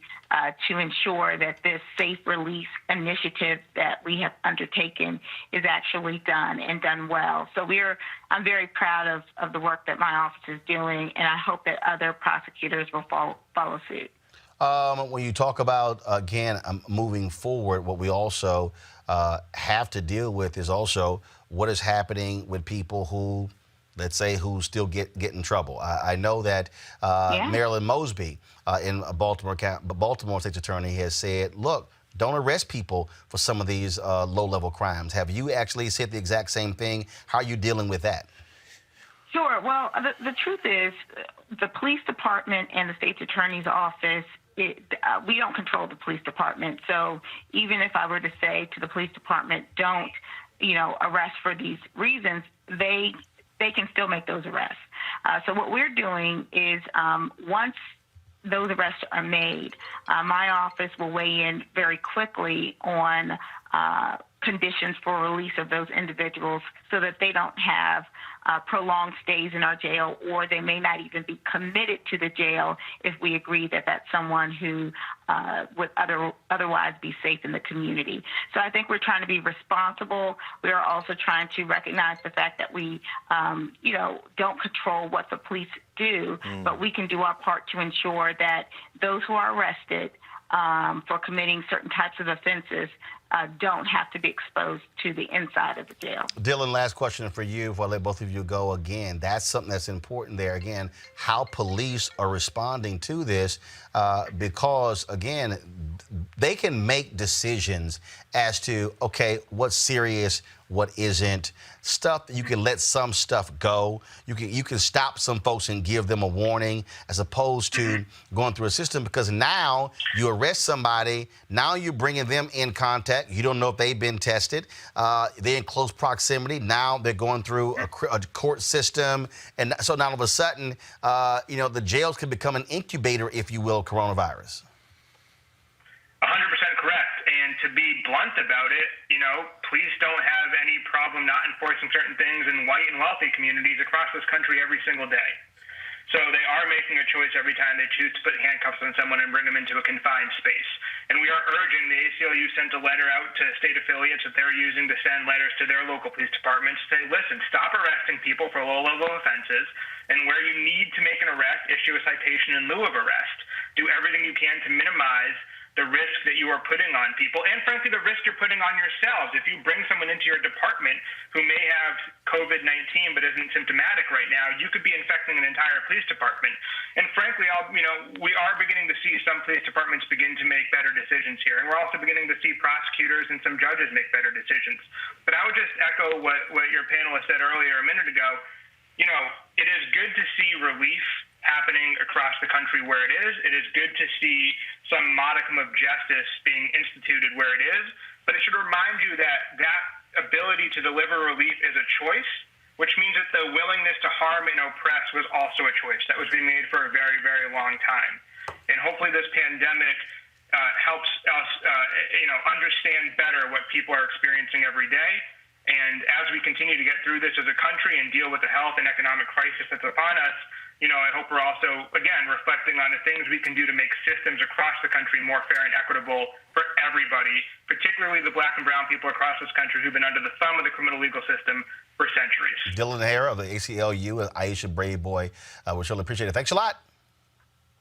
to ensure that this safe release initiative that we have undertaken is actually done and done well. So I'm very proud of the work that my office is doing, and I hope that other prosecutors will follow suit. When you talk about, again, moving forward, what we also have to deal with is also what is happening with people who, let's say, who still get in trouble. I know that Marilyn Mosby in Baltimore State's attorney has said, look, don't arrest people for some of these low-level crimes. Have you actually said the exact same thing? How are you dealing with that? Sure. Well, the truth is the police department and the state's attorney's office, we don't control the police department. So even if I were to say to the police department, don't, arrest for these reasons, they can still make those arrests. So what we're doing is once those arrests are made, my office will weigh in very quickly on conditions for release of those individuals so that they don't have prolonged stays in our jail, or they may not even be committed to the jail if we agree that that's someone who would otherwise be safe in the community. So I think we're trying to be responsible. We are also trying to recognize the fact that we, don't control what the police do, but we can do our part to ensure that those who are arrested for committing certain types of offenses don't have to be exposed to the inside of the jail. Dylan, last question for you before I let both of you go. Again, that's something that's important there. Again, how police are responding to this because, again, they can make decisions as to, okay, what's serious, what isn't. Stuff that you can let some stuff go. You can stop some folks and give them a warning as opposed to going through a system, because now you arrest somebody, now you're bringing them in contact. You don't know if they've been tested. They're in close proximity. Now they're going through a court system. And so now all of a sudden, the jails can become an incubator, if you will, of coronavirus. 100% correct. And to be blunt about it, police don't have any problem not enforcing certain things in white and wealthy communities across this country every single day. So they are making a choice every time they choose to put handcuffs on someone and bring them into a confined space. And we are urging, the ACLU sent a letter out to state affiliates that they're using to send letters to their local police departments to say, listen, stop arresting people for low-level offenses, and where you need to make an arrest, issue a citation in lieu of arrest. Do everything you can to minimize the risk that you are putting on people, and frankly, the risk you're putting on yourselves. If you bring someone into your department who may have COVID-19 but isn't symptomatic right now, you could be infecting an entire police department. And frankly, we are beginning to see some police departments begin to make better decisions here, and we're also beginning to see prosecutors and some judges make better decisions. But I would just echo what your panelist said earlier a minute ago. It is good to see relief happening across the country where it is. It is good to see some modicum of justice being instituted where it is, but it should remind you that that ability to deliver relief is a choice, which means that the willingness to harm and oppress was also a choice that was being made for a very, very long time. And hopefully this pandemic helps us, understand better what people are experiencing every day. And as we continue to get through this as a country and deal with the health and economic crisis that's upon us, I hope we're also, again, reflecting on the things we can do to make systems across the country more fair and equitable for everybody, particularly the black and brown people across this country who've been under the thumb of the criminal legal system for centuries. Dylan Hare of the ACLU, Aisha Braveboy, we surely appreciate it. Thanks a lot.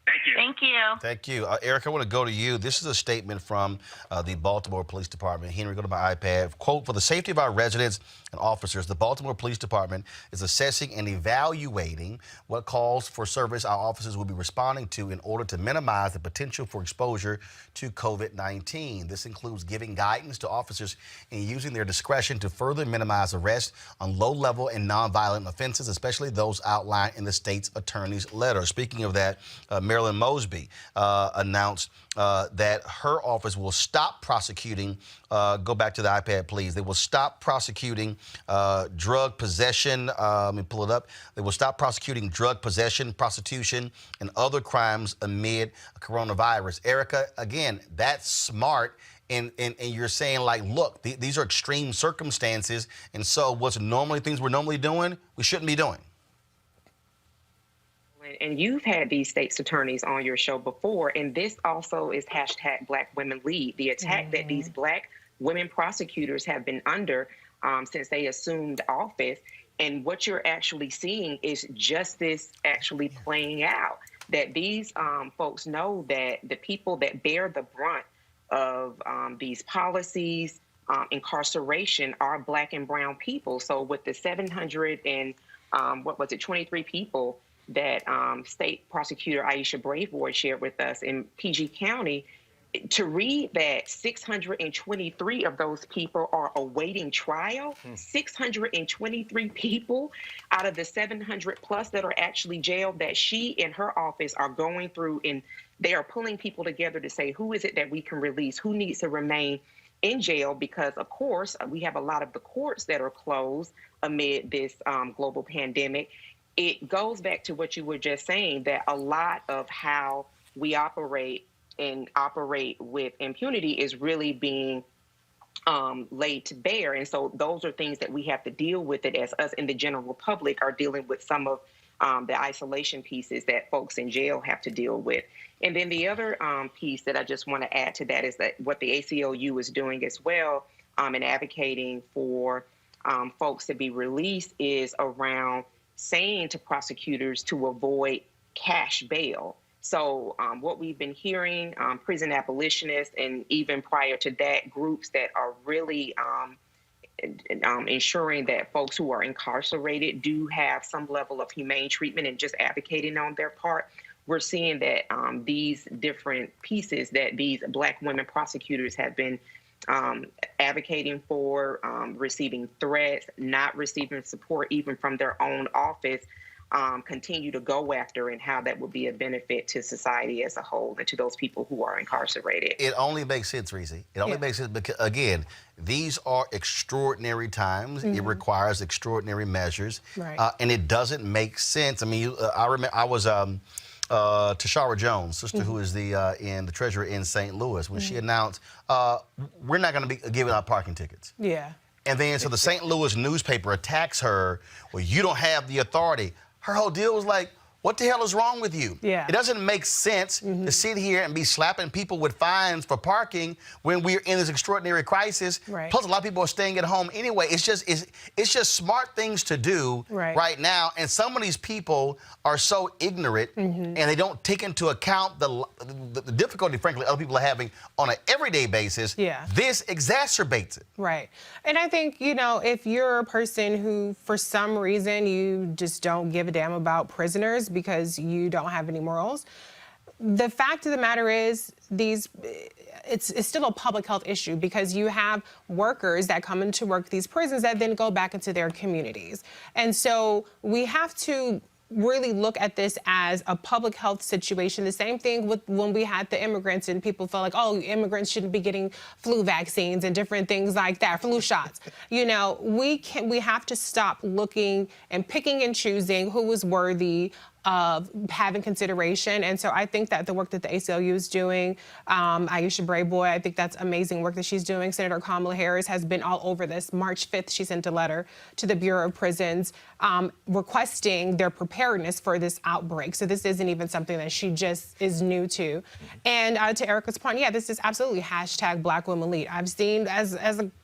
Thank you. Thank you. Thank you. Eric, I want to go to you. This is a statement from the Baltimore Police Department. Henry, go to my iPad. Quote, for the safety of our residents and officers, the Baltimore Police Department is assessing and evaluating what calls for service our officers will be responding to in order to minimize the potential for exposure to COVID-19. This includes giving guidance to officers in using their discretion to further minimize arrest on low-level and nonviolent offenses, especially those outlined in the state's attorney's letter. Speaking of that, Marilyn Mosby announced that her office will stop prosecuting, go back to the iPad, please. They will stop prosecuting drug possession. Let me pull it up. They will stop prosecuting drug possession, prostitution, and other crimes amid coronavirus. Erica, again, that's smart. And you're saying, like, look, these are extreme circumstances. And so things we're normally doing, we shouldn't be doing. And you've had these state's attorneys on your show before, and this also is hashtag Black Women Lead. The attack that these Black women prosecutors have been under since they assumed office, and what you're actually seeing is justice actually playing out. That these folks know that the people that bear the brunt of these policies, incarceration, are Black and brown people. So with the 700 and 23 people that State Prosecutor Aisha Braveboy shared with us in PG County, to read that 623 of those people are awaiting trial, 623 people out of the 700 plus that are actually jailed, that she and her office are going through, and they are pulling people together to say, who is it that we can release? Who needs to remain in jail? Because, of course, we have a lot of the courts that are closed amid this global pandemic. It goes back to what you were just saying, that a lot of how we operate with impunity is really being laid to bear. And so those are things that we have to deal with, it as us in the general public are dealing with some of the isolation pieces that folks in jail have to deal with. And then the other piece that I just want to add to that is that what the ACLU is doing as well in advocating for folks to be released is around saying to prosecutors to avoid cash bail. So what we've been hearing, prison abolitionists, and even prior to that, groups that are really ensuring that folks who are incarcerated do have some level of humane treatment and just advocating on their part. We're seeing that these different pieces that these Black women prosecutors have been advocating for, receiving threats, not receiving support even from their own office, continue to go after, and how that will be a benefit to society as a whole and to those people who are incarcerated. It only makes sense, Reese. It only makes sense because, again, these are extraordinary times. It requires extraordinary measures. Right. And it doesn't make sense. I mean, I remember I was Tashara Jones, sister who is the treasurer in St. Louis, when she announced, we're not going to be giving out parking tickets. Yeah. And then so the St. Louis newspaper attacks her, well, you don't have the authority. Her whole deal was like, What the hell is wrong with you? Yeah. It doesn't make sense to sit here and be slapping people with fines for parking when we're in this extraordinary crisis. Right. Plus, a lot of people are staying at home anyway. It's just smart things to do right now. And some of these people are so ignorant and they don't take into account the difficulty, frankly, other people are having on an everyday basis. Yeah. This exacerbates it. Right. And I think, you know, if you're a person who, for some reason, you just don't give a damn about prisoners because you don't have any morals, the fact of the matter is it's still a public health issue because you have workers that come into work these prisons that then go back into their communities. And so we have to really look at this as a public health situation. The same thing with when we had the immigrants and people felt like, oh, immigrants shouldn't be getting flu vaccines and different things like that, flu shots. You know, we have to stop looking and picking and choosing who is worthy of having consideration. And so I think that the work that the ACLU is doing, Aisha Brayboy, I think that's amazing work that she's doing. Senator Kamala Harris has been all over this. March 5th, she sent a letter to the Bureau of Prisons requesting their preparedness for this outbreak. So this isn't even something that she just is new to. And to Erica's point, yeah, this is absolutely hashtag Black Women Lead. I've seen as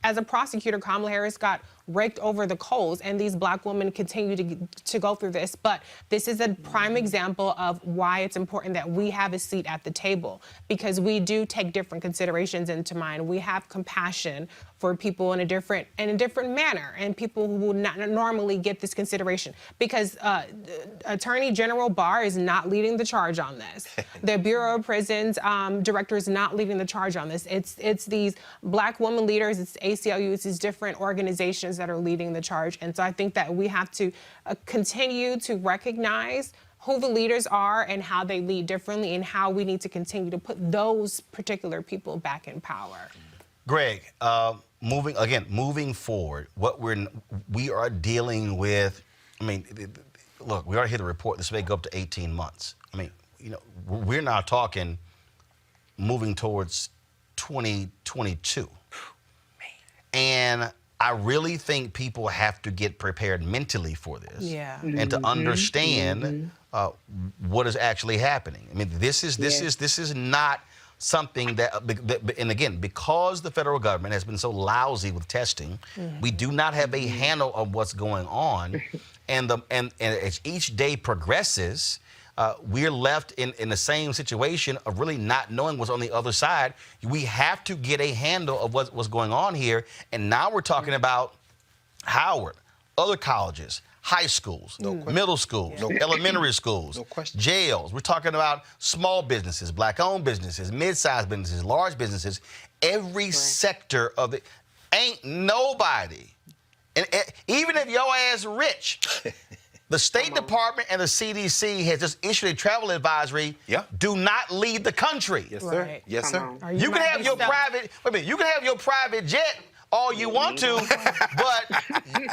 a prosecutor, Kamala Harris got raked over the coals, and these Black women continue to go through this. But this is a prime example of why it's important that we have a seat at the table, because we do take different considerations into mind. We have compassion for people in a different manner, and people who will not normally get this consideration. Because Attorney General Barr is not leading the charge on this. The Bureau of Prisons director is not leading the charge on this. It's these Black women leaders, it's ACLU, it's these different organizations that are leading the charge. And so I think that we have to continue to recognize who the leaders are and how they lead differently, and how we need to continue to put those particular people back in power. Greg, moving forward, what we are dealing with, I mean, look, we already hear the report, this may go up to 18 months. I mean, you know, we're now talking moving towards 2022. And I really think people have to get prepared mentally for this, and to understand what is actually happening. I mean, this is not something that, and again, because the federal government has been so lousy with testing, we do not have a handle of what's going on, and as each day progresses, we're left in the same situation of really not knowing what's on the other side. We have to get a handle of what's going on here. And now we're talking about Howard, other colleges, high schools, middle schools, elementary schools, jails. We're talking about small businesses, Black-owned businesses, mid-sized businesses, large businesses. Every sector of it. Ain't nobody, and even if your ass rich, the State Department and the CDC has just issued a travel advisory. Do not leave the country. Yes, sir. Right. Yes, sir. You can have your private. Wait a minute. You can have your private jet all you want to, but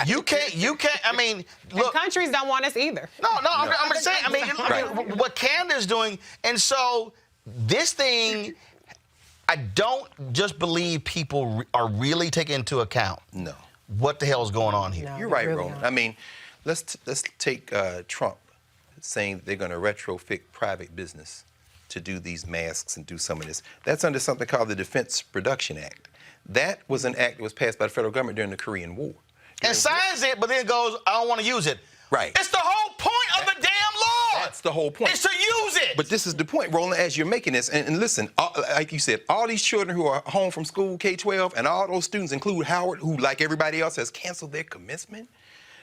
you can't. I mean, look. And countries don't want us either. No. I'm just saying. I mean, what Canada's doing, and so this thing, I don't just believe people are really taking into account. No. What the hell is going on here? No, you're right, really Roland. I mean, let's take Trump saying they're going to retrofit private business to do these masks and do some of this. That's under something called the Defense Production Act. That was an act that was passed by the federal government during the Korean War. And signs it, but then goes, I don't want to use it. Right. It's the whole point of the damn law. That's the whole point. It's to use it. But this is the point, Roland, as you're making this. And listen, like you said, all these children who are home from school, K-12, and all those students include Howard, who, like everybody else, has canceled their commencement.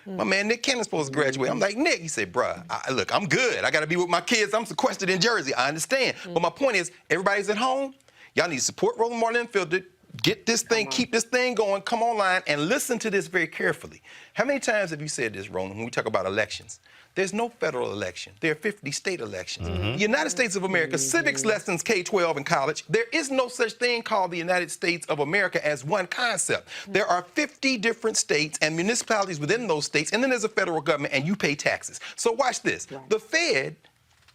My man Nick Cannon's supposed to graduate. I'm like, Nick, he said, bruh, look, I'm good. I got to be with my kids. I'm sequestered in Jersey. I understand. But my point is, everybody's at home. Y'all need to support Roland Martin Unfiltered. Get this thing, keep this thing going, come online, and listen to this very carefully. How many times have you said this, Roland, when we talk about elections? There's no federal election. There are 50 state elections. The United States of America, civics lessons, K-12 and college, there is no such thing called the United States of America as one concept. There are 50 different states and municipalities within those states, and then there's a federal government, and you pay taxes. So watch this. The Fed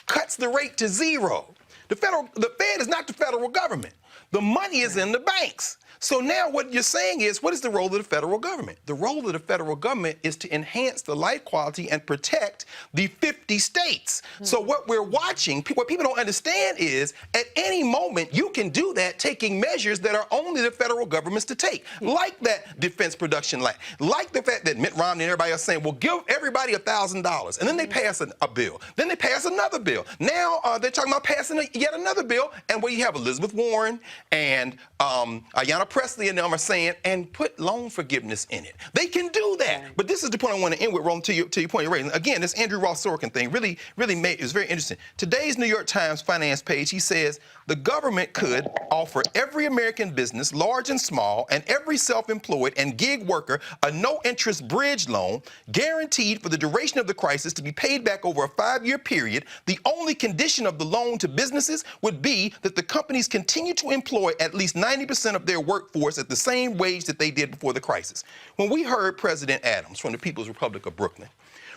cuts the rate to 0. The Fed is not the federal government. The money is in the banks. So now what you're saying is, what is the role of the federal government? The role of the federal government is to enhance the life quality and protect the 50 states. So what we're watching, what people don't understand is, at any moment, you can do that taking measures that are only the federal government's to take, like that defense production line, like the fact that Mitt Romney and everybody else saying, well, give everybody $1,000. And then they pass a bill. Then they pass another bill. Now they're talking about passing yet another bill. And where you have Elizabeth Warren and Ayanna Pressley and them are saying, and put loan forgiveness in it. They can do that. But this is the point I want to end with, Roland, to your point you're raising. Again, this Andrew Ross Sorkin thing really is very interesting. Today's New York Times finance page, he says, the government could offer every American business, large and small, and every self-employed and gig worker a no-interest bridge loan guaranteed for the duration of the crisis to be paid back over a 5-year period. The only condition of the loan to businesses would be that the companies continue to employ at least 90% of their workforce at the same wage that they did before the crisis. When we heard President Adams from the People's Republic of Brooklyn,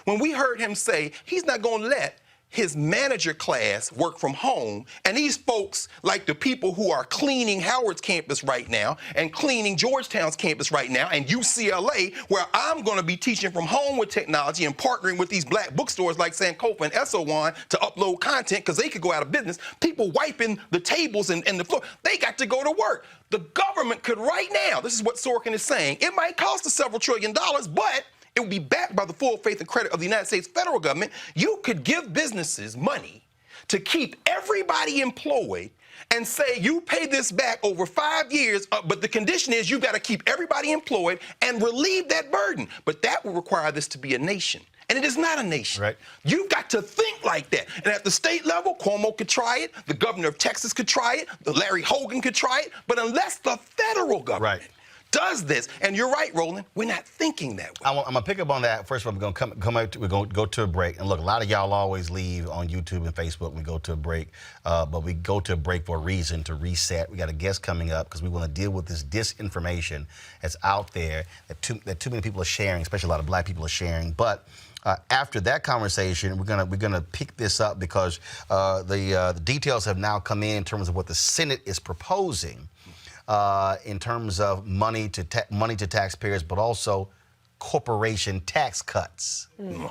when we heard him say he's not going to let his manager class work from home, and these folks, like the people who are cleaning Howard's campus right now and cleaning Georgetown's campus right now and UCLA, where I'm going to be teaching from home with technology and partnering with these black bookstores like Sankofa and Esselwan to upload content because they could go out of business. People wiping the tables and the floor, they got to go to work. The government could right now, this is what Sorkin is saying, it might cost us several $1 trillion, but it would be backed by the full faith and credit of the United States federal government. You could give businesses money to keep everybody employed and say you pay this back over 5 years, but the condition is you've got to keep everybody employed and relieve that burden. But that will require this to be a nation. And it is not a nation. Right. You've got to think like that. And at the state level, Cuomo could try it. The governor of Texas could try it. Larry Hogan could try it. But unless the federal government does this, and you're right, Roland, we're not thinking that way. I'm going to pick up on that. First of all, we're going to come out. We're going to go to a break. And look, a lot of y'all always leave on YouTube and Facebook when we go to a break. But we go to a break for a reason, to reset. We got a guest coming up because we want to deal with this disinformation that's out there that too many people are sharing, especially a lot of black people are sharing. But after that conversation, we're gonna pick this up because the details have now come in terms of what the Senate is proposing. In terms of money to taxpayers, but also corporation tax cuts. I'm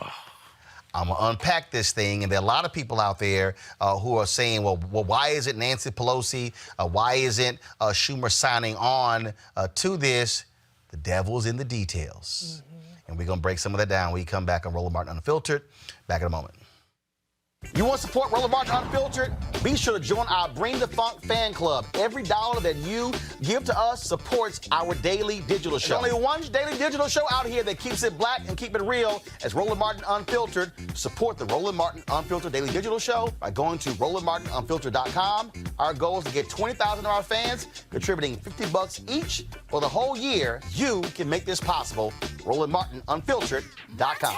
going to unpack this thing, and there are a lot of people out there who are saying, well, why isn't Nancy Pelosi, why isn't Schumer signing on to this? The devil's in the details. And we're going to break some of that down when we come back on Roland Martin Unfiltered. Back in a moment. You want to support Roland Martin Unfiltered? Be sure to join our Bring the Funk fan club. Every dollar that you give to us supports our daily digital show. There's only one daily digital show out here that keeps it black and keep it real as Roland Martin Unfiltered. Support the Roland Martin Unfiltered daily digital show by going to RolandMartinUnfiltered.com. Our goal is to get 20,000 of our fans contributing $50 each for the whole year. You can make this possible. RolandMartinUnfiltered.com.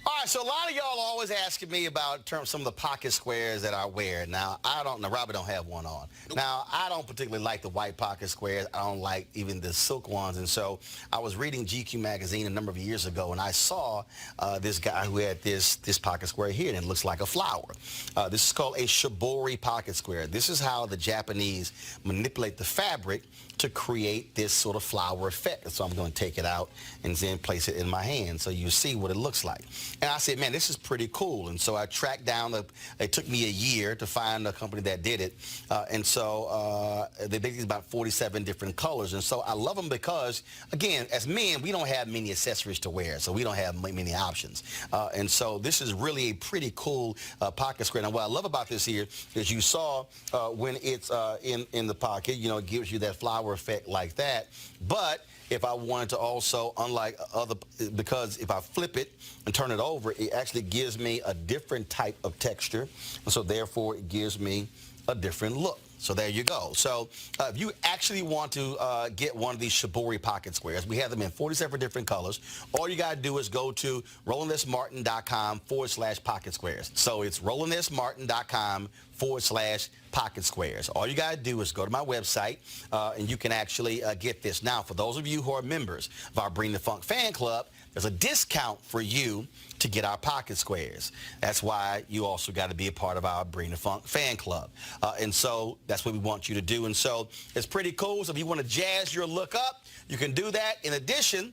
All right, so a lot of y'all are always asking me about some of the pocket squares that I wear. Now, Robert don't have one on. Now, I don't particularly like the white pocket squares. I don't like even the silk ones. And so I was reading GQ magazine a number of years ago, and I saw this guy who had this pocket square here, and it looks like a flower. This is called a shibori pocket square. This is how the Japanese manipulate the fabric to create this sort of flower effect. So I'm going to take it out and then place it in my hand so you see what it looks like. And I said, man, this is pretty cool. And so I tracked down, it took me a year to find a company that did it. And so they make these about 47 different colors. And so I love them because, again, as men, we don't have many accessories to wear, so we don't have many options. And so this is really a pretty cool pocket square. Now, what I love about this here is you saw when it's in the pocket, you know, it gives you that flower effect like that. But if I wanted to also, unlike other, because if I flip it and turn it over, it actually gives me a different type of texture. And so therefore it gives me a different look. So there you go. So if you actually want to get one of these shibori pocket squares, we have them in 47 different colors. All you got to do is go to RolandSMartin.com/pocket squares. So it's RolandSMartin.com/pocket squares. All you got to do is go to my website, and you can actually get this. Now, for those of you who are members of our Bring the Funk fan club, there's a discount for you to get our pocket squares. That's why you also got to be a part of our Bring the Funk fan club. And so that's what we want you to do. And so it's pretty cool. So if you want to jazz your look up, you can do that. In addition,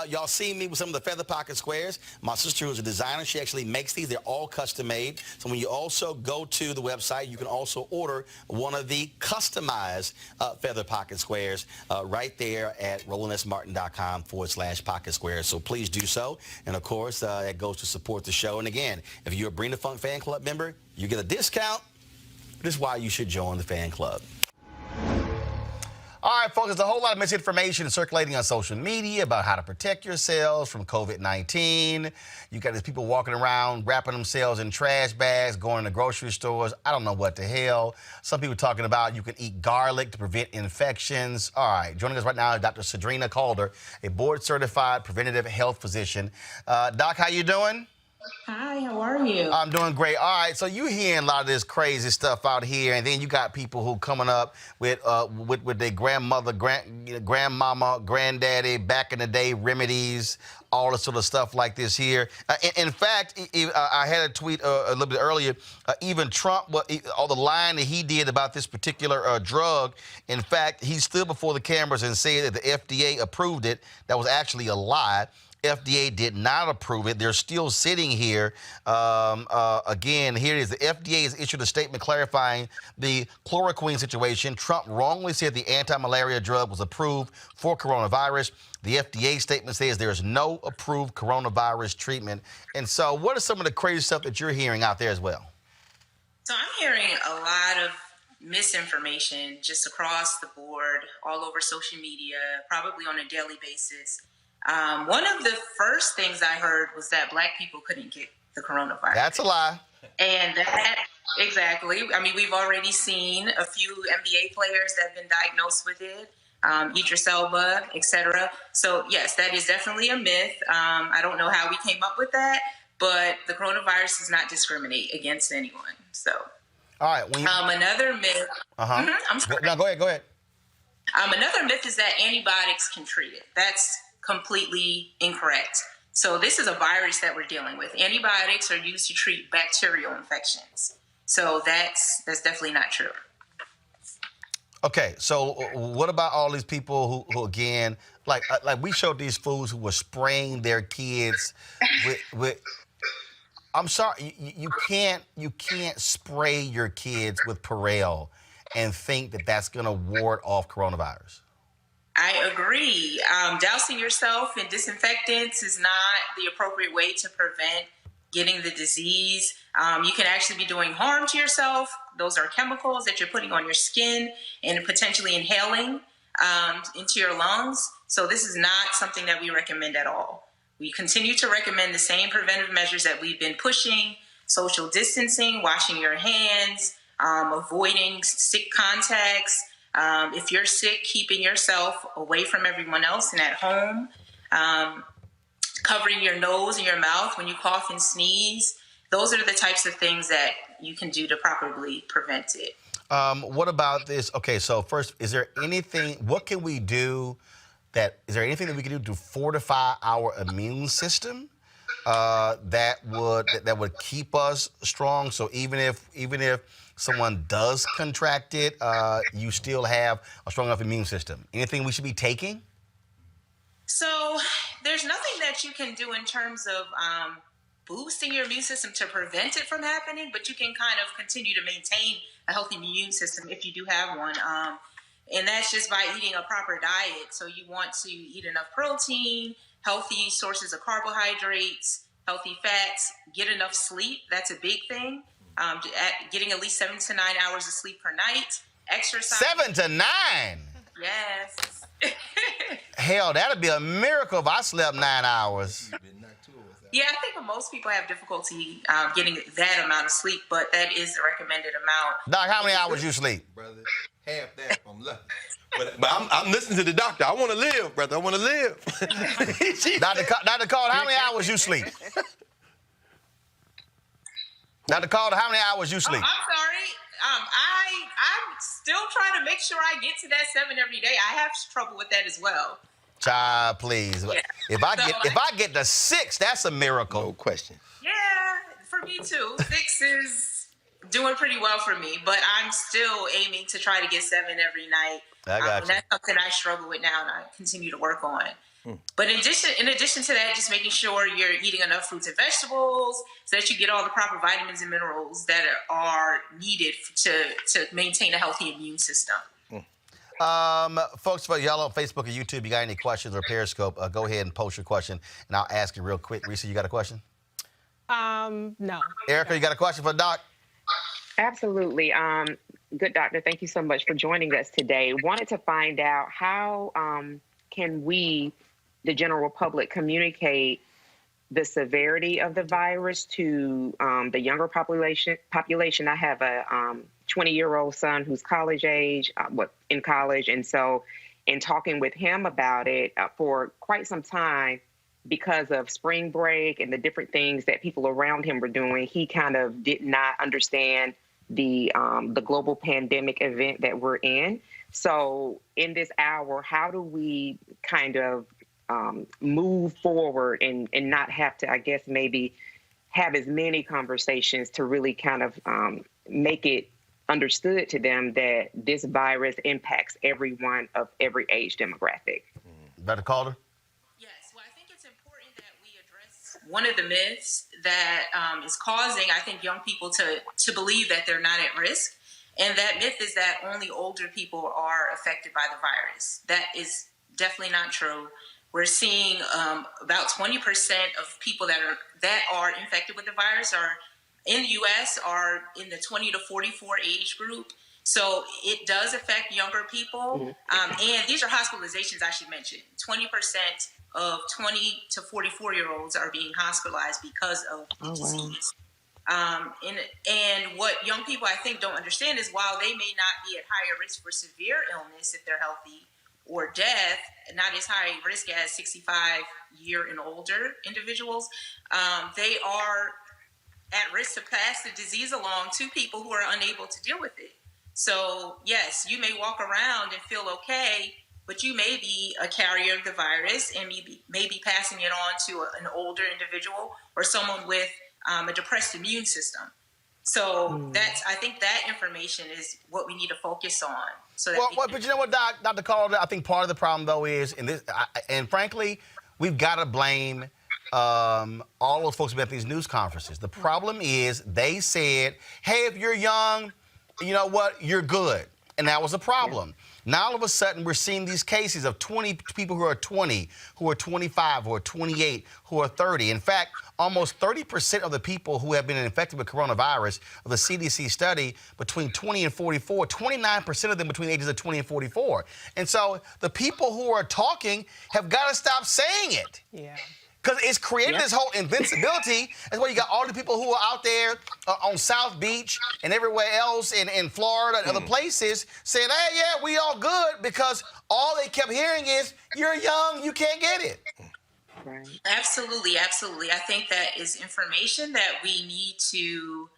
y'all see me with some of the feather pocket squares. My sister, who's a designer, she actually makes these. They're all custom made. So when you also go to the website, you can also order one of the customized feather pocket squares right there at rolandsmartin.com/pocket squares. So please do so. And of course, that goes to support the show. And again, if you're a Bring the Funk fan club member, you get a discount. This is why you should join the fan club. All right, folks, there's a whole lot of misinformation circulating on social media about how to protect yourselves from COVID-19. You got these people walking around, wrapping themselves in trash bags, going to grocery stores. I don't know what the hell. Some people talking about you can eat garlic to prevent infections. All right, joining us right now is Dr. Sadrina Calder, a board-certified preventative health physician. Doc, how you doing? Hi, how are you? I'm doing great. All right, so you hearing a lot of this crazy stuff out here, and then you got people who coming up with their grandmother, grandmama, granddaddy, back in the day remedies, all this sort of stuff like this here. In fact, I had a tweet a little bit earlier. Even Trump, all the lying that he did about this particular drug, in fact, he stood before the cameras and said that the FDA approved it. That was actually a lie. FDA did not approve it. They're still sitting here. Again, here it is. The FDA has issued a statement clarifying the chloroquine situation. Trump wrongly said the anti-malaria drug was approved for coronavirus. The FDA statement says there is no approved coronavirus treatment. And so what are some of the crazy stuff that you're hearing out there as well? So I'm hearing a lot of misinformation just across the board, all over social media, probably on a daily basis. One of the first things I heard was that Black people couldn't get the coronavirus. That's a lie. And that, exactly. I mean, we've already seen a few NBA players that have been diagnosed with it, Idris Elba, etc. So, yes, that is definitely a myth. I don't know how we came up with that, but the coronavirus does not discriminate against anyone. So, all right. Another myth. I'm sorry. No, go ahead. Another myth is that antibiotics can treat it. That's completely incorrect. So this is a virus that we're dealing with. Antibiotics are used to treat bacterial infections. So that's definitely not true. Okay, so what about all these people who again, like we showed these fools who were spraying their kids with I'm sorry, you can't spray your kids with Purell and think that that's going to ward off coronavirus. I agree. Dousing yourself in disinfectants is not the appropriate way to prevent getting the disease. You can actually be doing harm to yourself. Those are chemicals that you're putting on your skin and potentially inhaling into your lungs. So this is not something that we recommend at all. We continue to recommend the same preventive measures that we've been pushing: social distancing, washing your hands, avoiding sick contacts. If you're sick, keeping yourself away from everyone else and at home, covering your nose and your mouth when you cough and sneeze. Those are the types of things that you can do to properly prevent it. What about this? Okay, so first, is there anything that we can do to fortify our immune system that would keep us strong? So even if someone does contract it, you still have a strong enough immune system. Anything we should be taking? So there's nothing that you can do in terms of boosting your immune system to prevent it from happening, but you can kind of continue to maintain a healthy immune system if you do have one. And that's just by eating a proper diet. So you want to eat enough protein, healthy sources of carbohydrates, healthy fats, get enough sleep. That's a big thing. Getting at least 7 to 9 hours of sleep per night. Exercise. 7 to 9? Yes. Hell, that'd be a miracle if I slept 9 hours. Yeah, I think most people have difficulty getting that amount of sleep, but that is the recommended amount. Doc, how many hours you sleep? Brother, half that if I'm lucky. But I'm listening to the doctor. I want to live, brother. I want to live. Dr. Calder, how many hours you sleep? Dr. Calder, how many hours you sleep? I'm sorry. I'm still trying to make sure I get to that 7 every day. I have trouble with that as well. Child, please. Yeah. If I get to 6, that's a miracle. No question. Yeah, for me too. 6 is doing pretty well for me, but I'm still aiming to try to get 7 every night. I got you. That's something I struggle with now, and I continue to work on. But in addition to that, just making sure you're eating enough fruits and vegetables so that you get all the proper vitamins and minerals that are needed to maintain a healthy immune system. Folks, for y'all on Facebook or YouTube, you got any questions or Periscope, go ahead and post your question, and I'll ask you real quick. Risa, you got a question? No. Erica, you got a question for Doc? Absolutely. Good doctor, thank you so much for joining us today. Wanted to find out how can we, the general public, communicate the severity of the virus to the younger population. I have a 20-year-old son who's college age, in college. And so in talking with him about it for quite some time, because of spring break and the different things that people around him were doing, he kind of did not understand the global pandemic event that we're in. So in this hour, how do we kind of move forward and not have to, I guess, maybe have as many conversations to really kind of make it understood to them that this virus impacts everyone of every age demographic? Dr. Calder? Yes, well, I think it's important that we address one of the myths that is causing, I think, young people to believe that they're not at risk. And that myth is that only older people are affected by the virus. That is definitely not true. We're seeing about 20% of people that are infected with the virus are in the U.S. are in the 20 to 44 age group. So it does affect younger people. And these are hospitalizations, I should mention. 20% of 20 to 44-year-olds are being hospitalized because of the disease. And what young people, I think, don't understand is while they may not be at higher risk for severe illness if they're healthy, or death, not as high risk as 65-year and older individuals, they are at risk to pass the disease along to people who are unable to deal with it. So yes, you may walk around and feel okay, but you may be a carrier of the virus and may be passing it on to an older individual or someone with a depressed immune system. So I think that information is what we need to focus on. So that but you know what, Dr. Calder, I think part of the problem, though, is, and frankly, we've got to blame all those folks who at these news conferences. The problem is they said, hey, if you're young, you know what, you're good. And that was a problem. Now, all of a sudden, we're seeing these cases of 20 people who are 20, who are 25, who are 28, who are 30. In fact, almost 30% of the people who have been infected with coronavirus of the CDC study between 20 and 44, 29% of them between the ages of 20 and 44. And so the people who are talking have got to stop saying it. Yeah. Because it's created this whole invincibility. That's why you got all the people who are out there on South Beach and everywhere else in Florida and other places saying, hey, yeah, we all good, because all they kept hearing is, you're young, you can't get it. Right. Absolutely, absolutely. I think that is information that we need to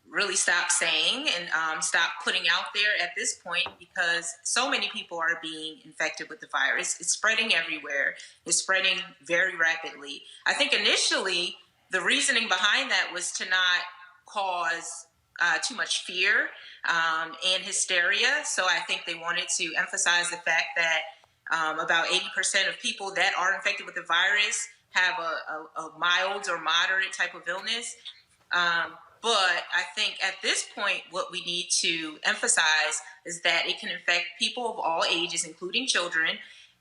really stop saying and stop putting out there at this point, because so many people are being infected with the virus. It's spreading everywhere. It's spreading very rapidly. I think initially the reasoning behind that was to not cause too much fear and hysteria. So I think they wanted to emphasize the fact that about 80% of people that are infected with the virus have a mild or moderate type of illness. But I think at this point, what we need to emphasize is that it can affect people of all ages, including children,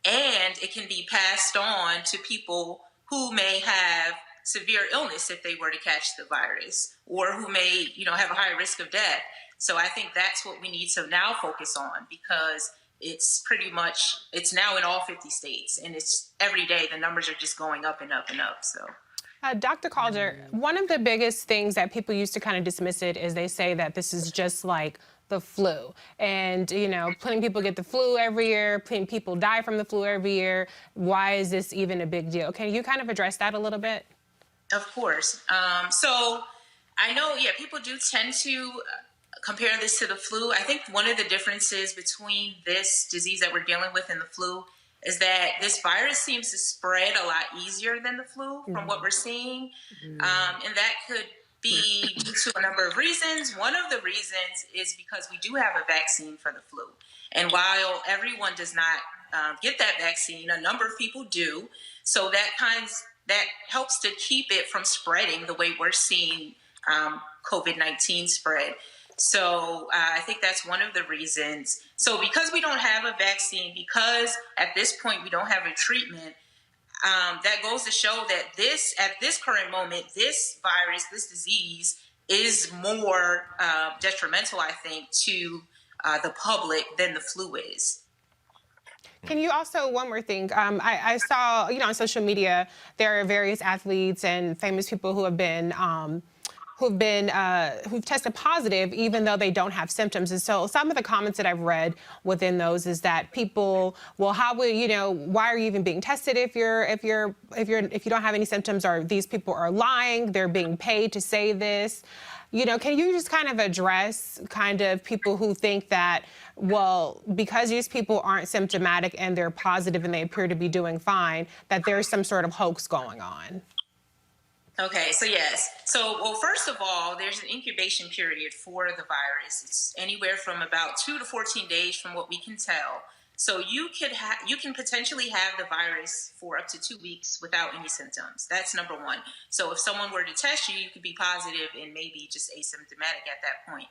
and it can be passed on to people who may have severe illness if they were to catch the virus, or who may, have a higher risk of death. So I think that's what we need to now focus on, because it's now in all 50 states, and it's every day the numbers are just going up and up and up. So. Dr. Calder, one of the biggest things that people used to kind of dismiss it is they say that this is just like the flu. And, plenty people get the flu every year, plenty people die from the flu every year. Why is this even a big deal? Can you kind of address that a little bit? Of course. So I know, people do tend to compare this to the flu. I think one of the differences between this disease that we're dealing with and the flu is that this virus seems to spread a lot easier than the flu from what we're seeing. And that could be due to a number of reasons. One of the reasons is because we do have a vaccine for the flu. And while everyone does not get that vaccine, a number of people do. So that helps to keep it from spreading the way we're seeing COVID-19 spread. So I think that's one of the reasons. So because we don't have a vaccine, because at this point we don't have a treatment, that goes to show that at this current moment, this virus, this disease is more detrimental, I think, to the public than the flu is. Can you also, one more thing, I saw, on social media, there are various athletes and famous people who have been, who've tested positive even though they don't have symptoms. And so some of the comments that I've read within those is that people, well, how will why are you even being tested if you don't have any symptoms, or these people are lying, they're being paid to say this. Can you just kind of address kind of people who think that, well, because these people aren't symptomatic and they're positive and they appear to be doing fine, that there's some sort of hoax going on? Okay, so yes. Well, first of all, there's an incubation period for the virus. It's anywhere from about 2 to 14 days from what we can tell. So you can potentially have the virus for up to 2 weeks without any symptoms. That's number one. So if someone were to test you, you could be positive and maybe just asymptomatic at that point.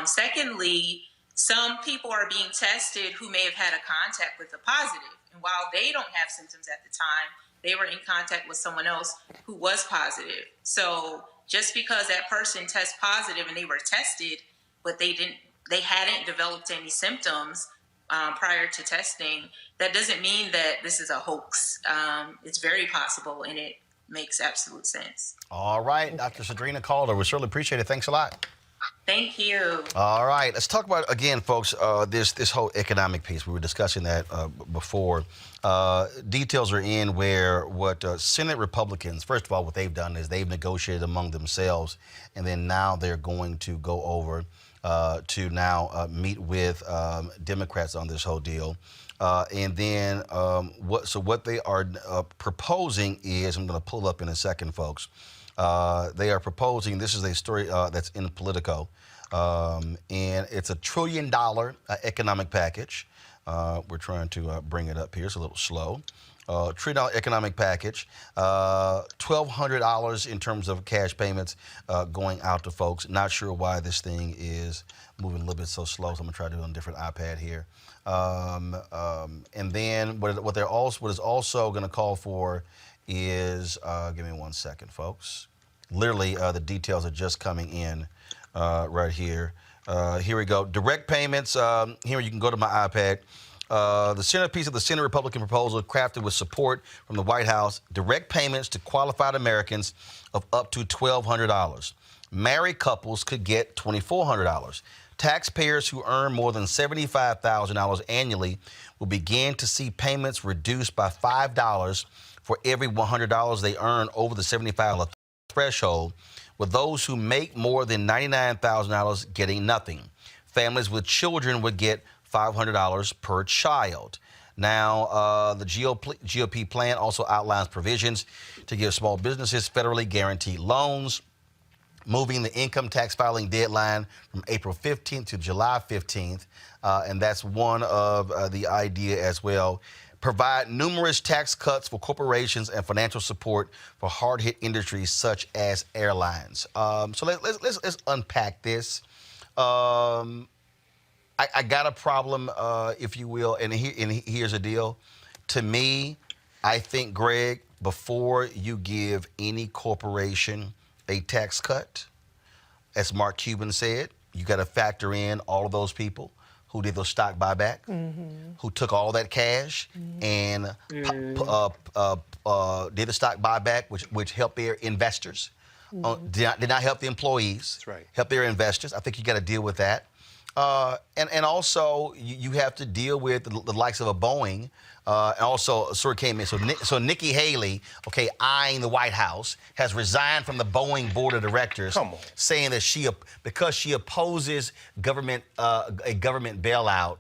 Secondly, some people are being tested who may have had a contact with a positive. And while they don't have symptoms at the time, they were in contact with someone else who was positive. So just because that person tests positive and they were tested, but they hadn't developed any symptoms prior to testing, that doesn't mean that this is a hoax. It's very possible, and it makes absolute sense. All right, Dr. Sadrina Calder, we certainly appreciate it. Thanks a lot. Thank you. All right, let's talk about, again, folks, this whole economic piece. We were discussing that before. Details are in where what Senate Republicans, first of all, what they've done is they've negotiated among themselves, and then now they're going to go over to now meet with Democrats on this whole deal. And then what they are proposing is, I'm going to pull up in a second, folks. They are proposing, this is a story that's in Politico, and it's $1 trillion economic package. We're trying to bring it up here. It's a little slow. $1 trillion economic package, $1,200 in terms of cash payments going out to folks. Not sure why this thing is moving a little bit so slow, so I'm going to try to do it on a different iPad here. And then what is also going to call for is, give me 1 second, folks. Literally, the details are just coming in right here. Here we go. Direct payments. Here you can go to my iPad. The centerpiece of the Senate Republican proposal, crafted with support from the White House, direct payments to qualified Americans of up to $1,200. Married couples could get $2,400. Taxpayers who earn more than $75,000 annually will begin to see payments reduced by $5 for every $100 they earn over the $75 threshold, with those who make more than $99,000 getting nothing. Families with children would get $500 per child. Now, the GOP plan also outlines provisions to give small businesses federally guaranteed loans, moving the income tax filing deadline from April 15th to July 15th, and that's one of the idea as well. Provide numerous tax cuts for corporations and financial support for hard-hit industries such as airlines. So let's unpack this. I got a problem, if you will, and here's the deal. To me, I think, Greg, before you give any corporation a tax cut, as Mark Cuban said, you got to factor in all of those people who did those stock buyback, who took all that cash and did the stock buyback, which helped their investors, did not help the employees, that's right, help their investors. I think you got to deal with that. And also, you have to deal with the likes of a Boeing And also, a story came in. So Nikki Haley, eyeing the White House, has resigned from the Boeing board of directors, saying that because she opposes a government bailout.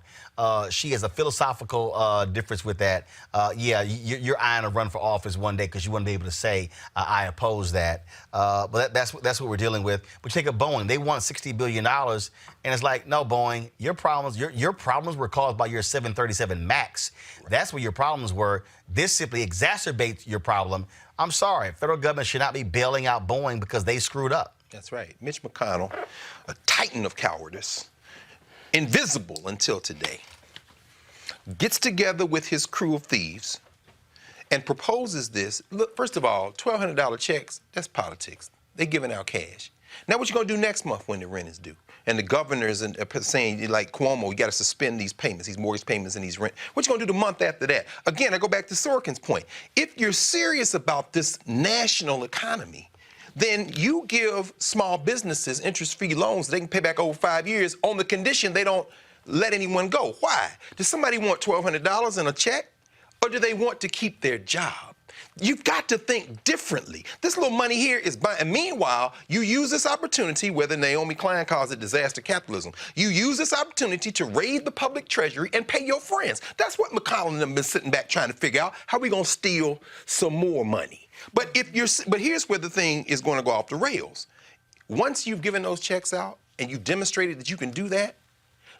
She has a philosophical difference with that. You're eyeing a run for office one day because you want to be able to say, I oppose that. But that's what we're dealing with. But take a Boeing. They want $60 billion. And it's like, no, Boeing, your problems were caused by your 737 MAX. That's where your problems were. This simply exacerbates your problem. I'm sorry. Federal government should not be bailing out Boeing because they screwed up. That's right. Mitch McConnell, a titan of cowardice, invisible until today, gets together with his crew of thieves and proposes this. Look, first of all, $1,200 checks, that's politics. They're giving out cash. Now what you going to do next month when the rent is due? And the governors are saying, like Cuomo, you got to suspend these payments, these mortgage payments and these rent. What you going to do the month after that? Again, I go back to Sorkin's point. If you're serious about this national economy, then you give small businesses interest-free loans they can pay back over 5 years on the condition they don't let anyone go. Why? Does somebody want $1,200 in a check, or do they want to keep their job? You've got to think differently. This little money here is and meanwhile, you use this opportunity, whether Naomi Klein calls it disaster capitalism, you use this opportunity to raid the public treasury and pay your friends. That's what McConnell and them been sitting back trying to figure out. How are we going to steal some more money? But here's where the thing is going to go off the rails. Once you've given those checks out and you've demonstrated that you can do that,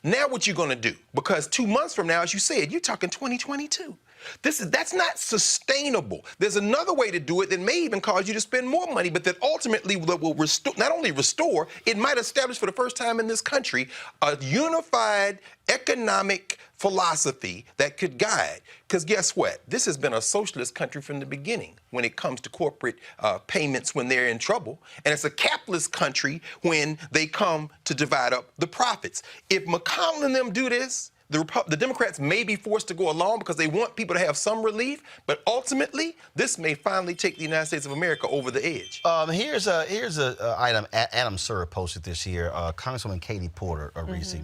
now what you're going to do? Because 2 months from now, as you said, you're talking 2022. That's not sustainable. There's another way to do it that may even cause you to spend more money, but that ultimately will restore, not only restore, it might establish for the first time in this country a unified economic philosophy that could guide. Because guess what? This has been a socialist country from the beginning when it comes to corporate payments when they're in trouble. And it's a capitalist country when they come to divide up the profits. If McConnell and them do this, the Democrats may be forced to go along because they want people to have some relief, but ultimately, this may finally take the United States of America over the edge. Here's a item Adam Sura posted this year. Congresswoman Katie Porter, Reese.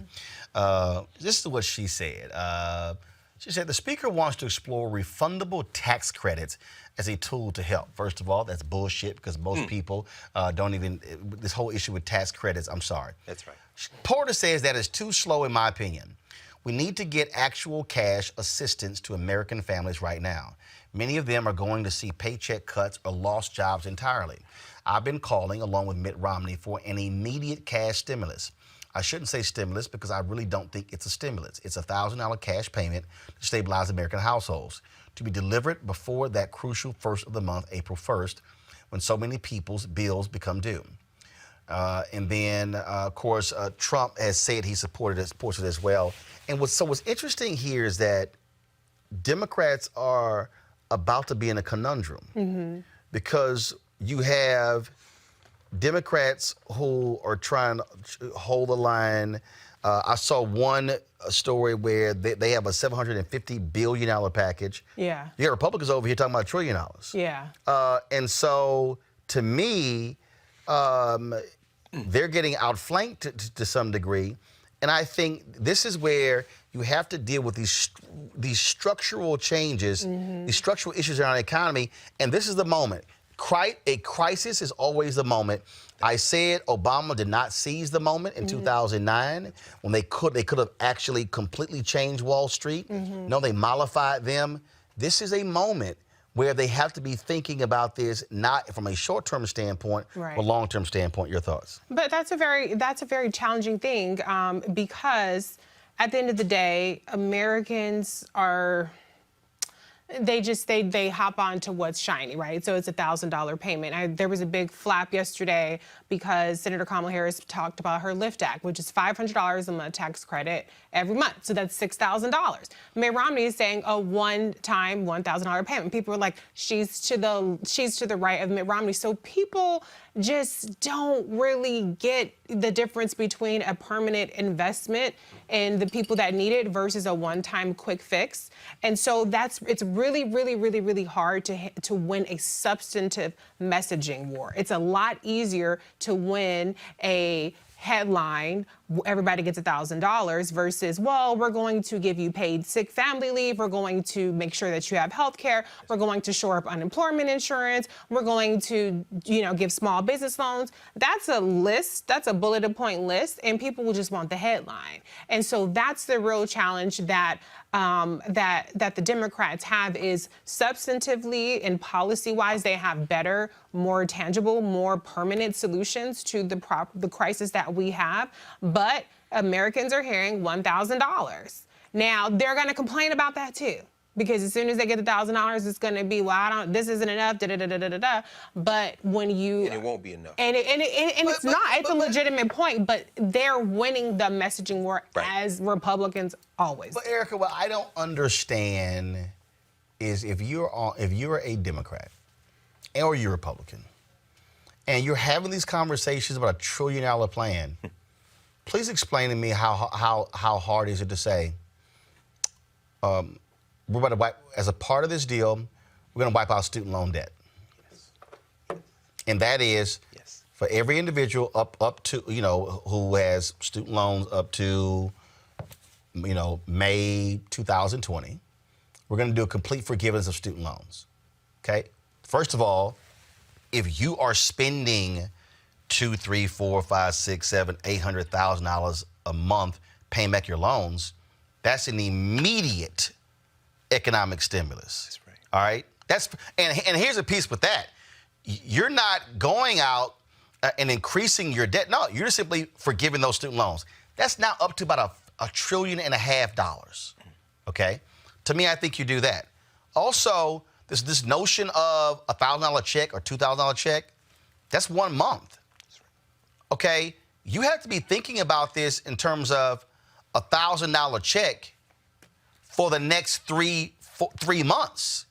This is what she said. She said the speaker wants to explore refundable tax credits as a tool to help. First of all, that's bullshit because most people don't even, this whole issue with tax credits, I'm sorry. That's right. Porter says that is too slow in my opinion. We need to get actual cash assistance to American families right now. Many of them are going to see paycheck cuts or lost jobs entirely. I've been calling, along with Mitt Romney, for an immediate cash stimulus. I shouldn't say stimulus because I really don't think it's a stimulus. It's a $1,000 cash payment to stabilize American households, to be delivered before that crucial first of the month, April 1st, when so many people's bills become due. And then, of course, Trump has said he supports it as well. And what's interesting here is that Democrats are about to be in a conundrum because you have Democrats who are trying to hold the line. I saw one story where they have a $750 billion package. Yeah. You got Republicans over here talking about $1 trillion. Yeah. And so, to me, they're getting outflanked to some degree. And I think this is where you have to deal with these structural changes, these structural issues in our economy. And this is the moment. A crisis is always the moment. I said Obama did not seize the moment in 2009 when they could have actually completely changed Wall Street. No, they mollified them. This is a moment where they have to be thinking about this not from a short-term standpoint, but long-term standpoint. Your thoughts? But that's a very challenging thing because at the end of the day, Americans are. They hop on to what's shiny, right? So it's a $1,000 payment. There was a big flap yesterday because Senator Kamala Harris talked about her LIFT Act, which is $500 a month tax credit every month. So that's $6,000. Mitt Romney is saying a one-time $1,000 payment. People are like, she's to the right of Mitt Romney. So people just don't really get the difference between a permanent investment and the people that need it versus a one-time quick fix. And so it's really, really, really, really hard to win a substantive messaging war. It's a lot easier to win a headline, everybody gets $1,000 versus, well, we're going to give you paid sick family leave. We're going to make sure that you have health care. We're going to shore up unemployment insurance. We're going to, give small business loans. That's a list. That's a bulleted point list. And people will just want the headline. And so that's the real challenge that that the Democrats have is substantively and policy-wise, they have better, more tangible, more permanent solutions to the crisis that we have. But Americans are hearing $1,000. Now, they're going to complain about that, too. Because as soon as they get $1,000, it's going to be, well, this isn't enough, da-da-da-da-da-da. But when you... And it won't be enough. And it's not. It's a legitimate point, but they're winning the messaging war as Republicans always. But, Erica, what I don't understand is if you're a Democrat or you're a Republican and you're having these conversations about $1 trillion plan, please explain to me how hard is it to say, we're about to wipe, as a part of this deal, we're going to wipe out student loan debt. Yes. And that is for every individual up to, who has student loans up to, May 2020, we're going to do a complete forgiveness of student loans. Okay? First of all, if you are spending $200,000, $300,000, $400,000, $500,000, $600,000, $700,000, $800,000 a month paying back your loans, that's an immediate economic stimulus. That's right. All right? And here's a piece with that. You're not going out and increasing your debt. No, you're simply forgiving those student loans. That's now up to about $1.5 trillion. Okay? To me, I think you do that. Also, this notion of a $1,000 check or $2,000 check, that's 1 month. Okay? You have to be thinking about this in terms of a $1,000 check for the next 3 months.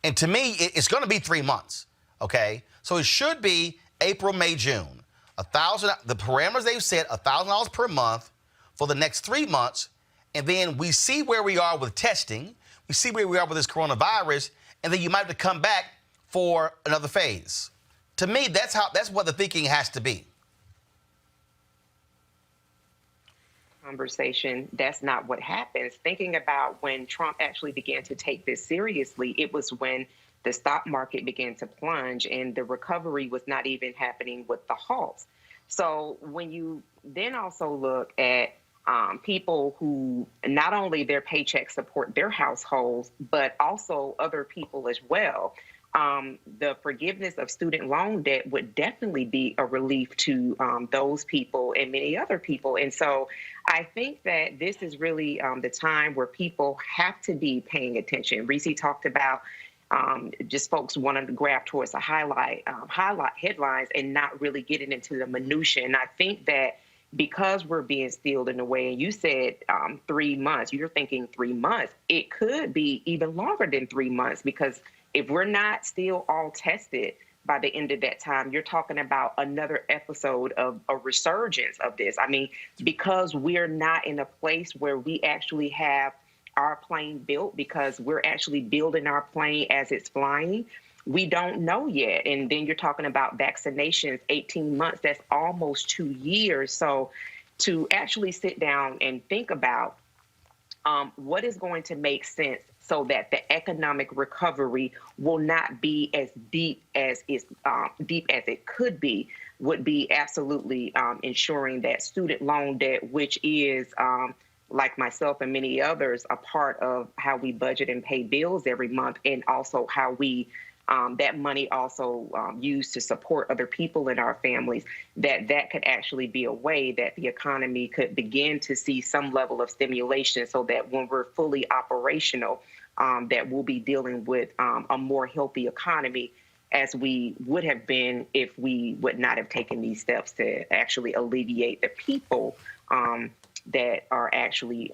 And to me, it's going to be 3 months, okay? So it should be April, May, June. The parameters they've set, $1,000 per month for the next 3 months, and then we see where we are with testing, we see where we are with this coronavirus, and then you might have to come back for another phase. To me, that's what the thinking has to be. Conversation, that's not what happens. Thinking about when Trump actually began to take this seriously, it was when the stock market began to plunge and the recovery was not even happening with the halts. So when you then also look at people who not only their paychecks support their households, but also other people as well, the forgiveness of student loan debt would definitely be a relief to those people and many other people. And so I think that this is really the time where people have to be paying attention. Reese talked about just folks wanting to grab towards the highlight headlines and not really getting into the minutia. And I think that because we're being steeled in a way, and you said 3 months, you're thinking 3 months, it could be even longer than 3 months, because if we're not still all tested by the end of that time, you're talking about another episode of a resurgence of this. I mean, because we're not in a place where we actually have our plane built, because we're actually building our plane as it's flying, we don't know yet. And then you're talking about vaccinations, 18 months, that's almost 2 years. So to actually sit down and think about what is going to make sense so that the economic recovery will not be as deep as it could be, would be absolutely ensuring that student loan debt, which is, like myself and many others, a part of how we budget and pay bills every month, and also how we that money also used to support other people in our families, that could actually be a way that the economy could begin to see some level of stimulation, so that when we're fully operational, that we'll be dealing with a more healthy economy, as we would have been if we would not have taken these steps to actually alleviate the people that are actually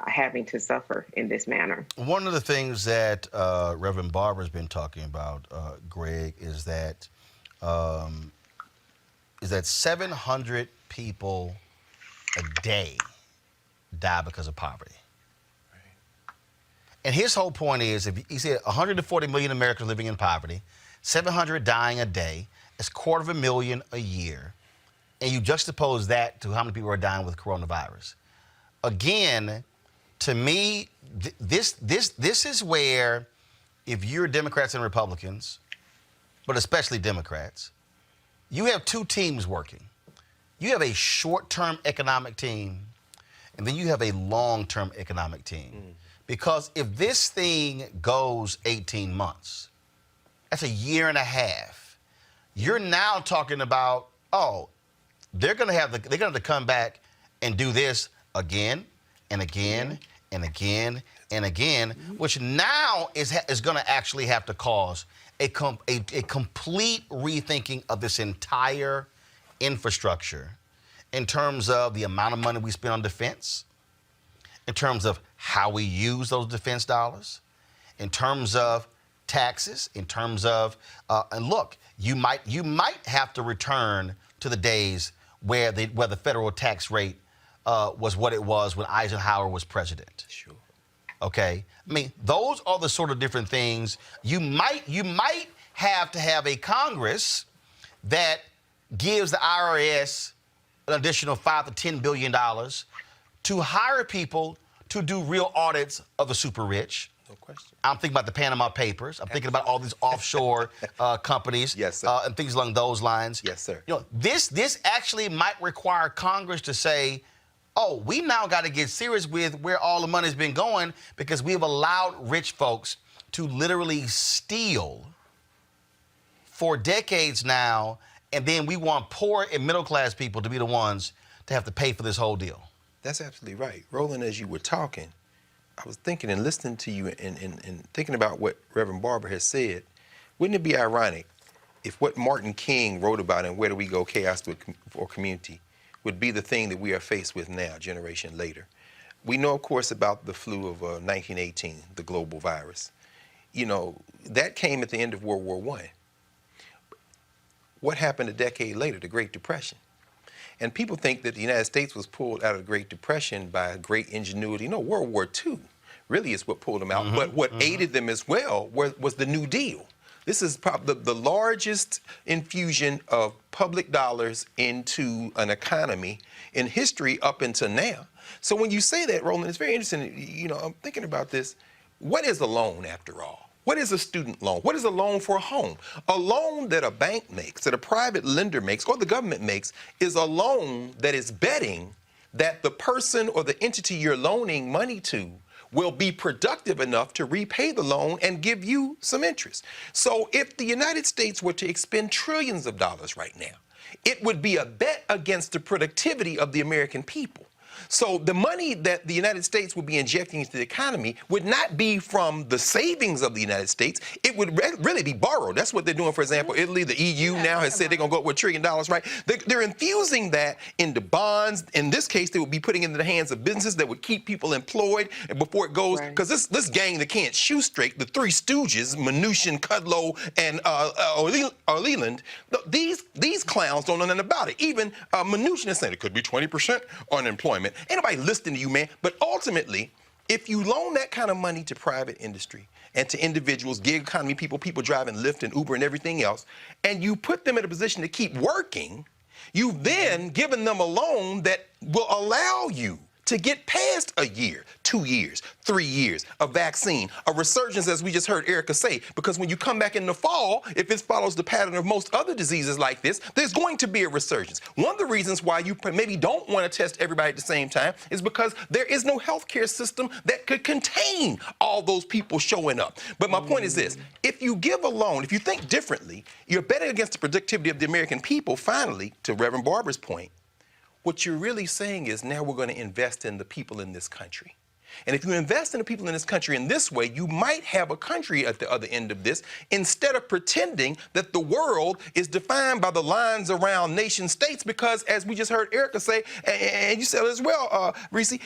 having to suffer in this manner. One of the things that Reverend Barber's been talking about, Greg, is that 700 people a day die because of poverty. Right. And his whole point is, if he said 140 million Americans living in poverty, 700 dying a day, it's 250,000 a year. and you juxtapose that to how many people are dying with coronavirus. Again, to me, this is where, if you're Democrats and Republicans, but especially Democrats, you have two teams working. You have a short-term economic team, and then you have a long-term economic team. Because if this thing goes 18 months, that's a year and a half. You're now talking about, oh, they're going to have to come back and do this again and again and again and again, which now is going to actually have to cause a complete rethinking of this entire infrastructure in terms of the amount of money we spend on defense, in terms of how we use those defense dollars, in terms of taxes, in terms of, and look, you might have to return to the days where the federal tax rate was what it was when Eisenhower was president. Sure. Okay? I mean, those are the sort of different things. You might have to have a Congress that gives the IRS an additional $5 to $10 billion to hire people to do real audits of the super rich. No question. I'm thinking about the Panama Papers. I'm thinking about all these offshore companies. Yes, sir. And things along those lines. Yes, sir. You know, this actually might require Congress to say, oh, we now got to get serious with where all the money's been going, because we've allowed rich folks to literally steal for decades now, and then we want poor and middle-class people to be the ones to have to pay for this whole deal. That's absolutely right. Roland, as you were talking, I was thinking and listening to you and thinking about what Reverend Barber has said. Wouldn't it be ironic if what Martin King wrote about in Where Do We Go, Chaos or Community would be the thing that we are faced with now, a generation later? We know, of course, about the flu of 1918, the global virus. You know, that came at the end of World War I. What happened a decade later? The Great Depression. And people think that the United States was pulled out of the Great Depression by great ingenuity. No, World War II really is what pulled them out. But what aided them as well was the New Deal. This is probably the largest infusion of public dollars into an economy in history up until now. So when you say that, Roland, it's very interesting. You know, I'm thinking about this. What is a loan, after all? What is a student loan? What is a loan for a home? A loan that a bank makes, that a private lender makes, or the government makes, is a loan that is betting that the person or the entity you're loaning money to will be productive enough to repay the loan and give you some interest. So if the United States were to expend trillions of dollars right now, it would be a bet against the productivity of the American people. So the money that the United States would be injecting into the economy would not be from the savings of the United States. It would really be borrowed. That's what they're doing. For example, Italy, the EU now has said they're going to go up with $1 trillion, right? They're infusing that into bonds. In this case, they would be putting it into the hands of businesses that would keep people employed. And before it goes, because this gang that can't shoe straight, the Three Stooges, Mnuchin, Kudlow, and Leland, these clowns don't know nothing about it. Even Mnuchin is saying it could be 20% unemployment. Ain't nobody listening to you, man. But ultimately, if you loan that kind of money to private industry and to individuals, gig economy people driving Lyft and Uber and everything else, and you put them in a position to keep working, you've then given them a loan that will allow you to get past a year, 2 years, 3 years, a vaccine, a resurgence, as we just heard Erica say, because when you come back in the fall, if it follows the pattern of most other diseases like this, there's going to be a resurgence. One of the reasons why you maybe don't want to test everybody at the same time is because there is no healthcare system that could contain all those people showing up. But my point is this: if you give a loan, if you think differently, you're betting against the productivity of the American people. Finally, to Reverend Barber's point, what you're really saying is now we're going to invest in the people in this country. And if you invest in the people in this country in this way, you might have a country at the other end of this, instead of pretending that the world is defined by the lines around nation states, because as we just heard Erica say, and you said as well, Reese,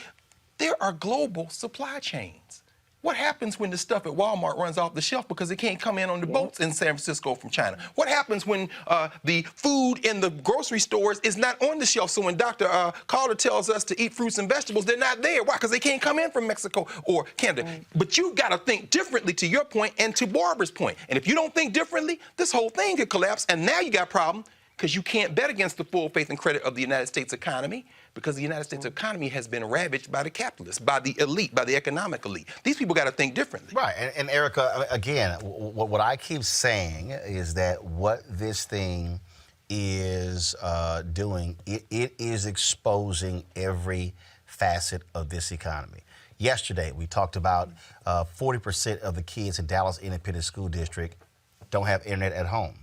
there are global supply chains. What happens when the stuff at Walmart runs off the shelf because it can't come in on the boats in San Francisco from China? What happens when the food in the grocery stores is not on the shelf? So when Dr. Calder tells us to eat fruits and vegetables, they're not there. Why? Because they can't come in from Mexico or Canada. Right. But you've got to think differently, to your point and to Barbara's point. And if you don't think differently, this whole thing could collapse. And now you got a problem. because you can't bet against the full faith and credit of the United States economy, because the United States economy has been ravaged by the capitalists, by the elite, by the economic elite. These people got to think differently. Right. And Erica, again, what I keep saying is that what this thing is doing, it is exposing every facet of this economy. Yesterday, we talked about 40% of the kids in Dallas Independent School District don't have internet at home.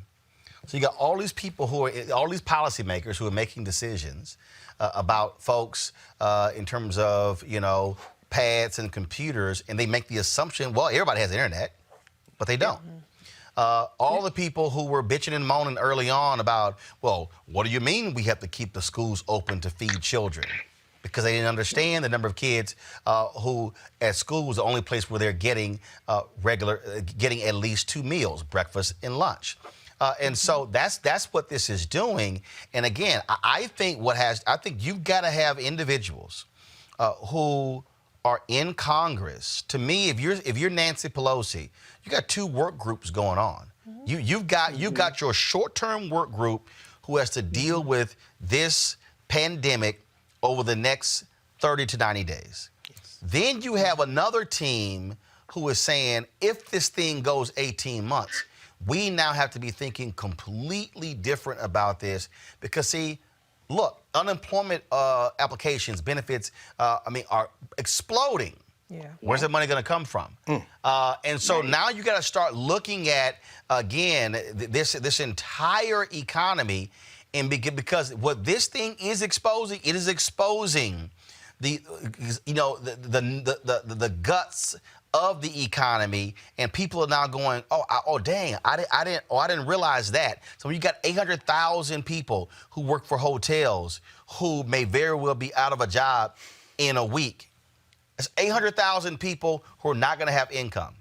So you got all these people all these policymakers who are making decisions about folks in terms of, pads and computers, and they make the assumption, well, everybody has internet, but they don't. All the people who were bitching and moaning early on about, well, what do you mean we have to keep the schools open to feed children? Because they didn't understand the number of kids who at school was the only place where they're getting getting at least 2 meals, breakfast and lunch. And so that's what this is doing. And again, I think you've got to have individuals who are in Congress. To me, if you're Nancy Pelosi, you got 2 work groups going on. You've got your short-term work group who has to deal with this pandemic over the next 30 to 90 days. Yes. Then you have another team who is saying, if this thing goes 18 months, we now have to be thinking completely different about this because, see, look, unemployment applications, benefits, are exploding. Yeah. Where's that money going to come from? And so now you got to start looking at, again, this entire economy. And because what this thing is exposing, it is exposing the guts of the economy, and people are now going, dang, I didn't realize that. So you got 800,000 people who work for hotels who may very well be out of a job in a week. It's 800,000 people who are not going to have income,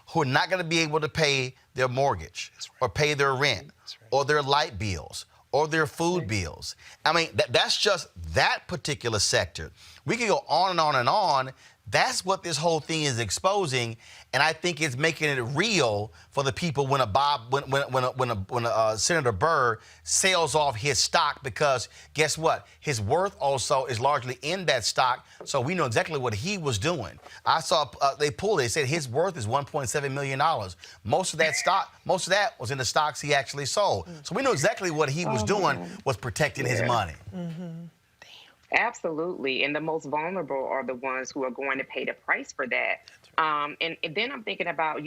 who are not going to be able to pay their mortgage or pay their rent or their light bills or their food bills. I mean, that's just that particular sector. We can go on and on and on. That's what this whole thing is exposing, and I think it's making it real for the people when Senator Burr sells off his stock, because guess what? His worth also is largely in that stock, so we know exactly what he was doing. I saw they said his worth is $1.7 million. Most of that was in the stocks he actually sold. So we know exactly what he was doing was protecting his money. Absolutely. And the most vulnerable are the ones who are going to pay the price for that. And then I'm thinking about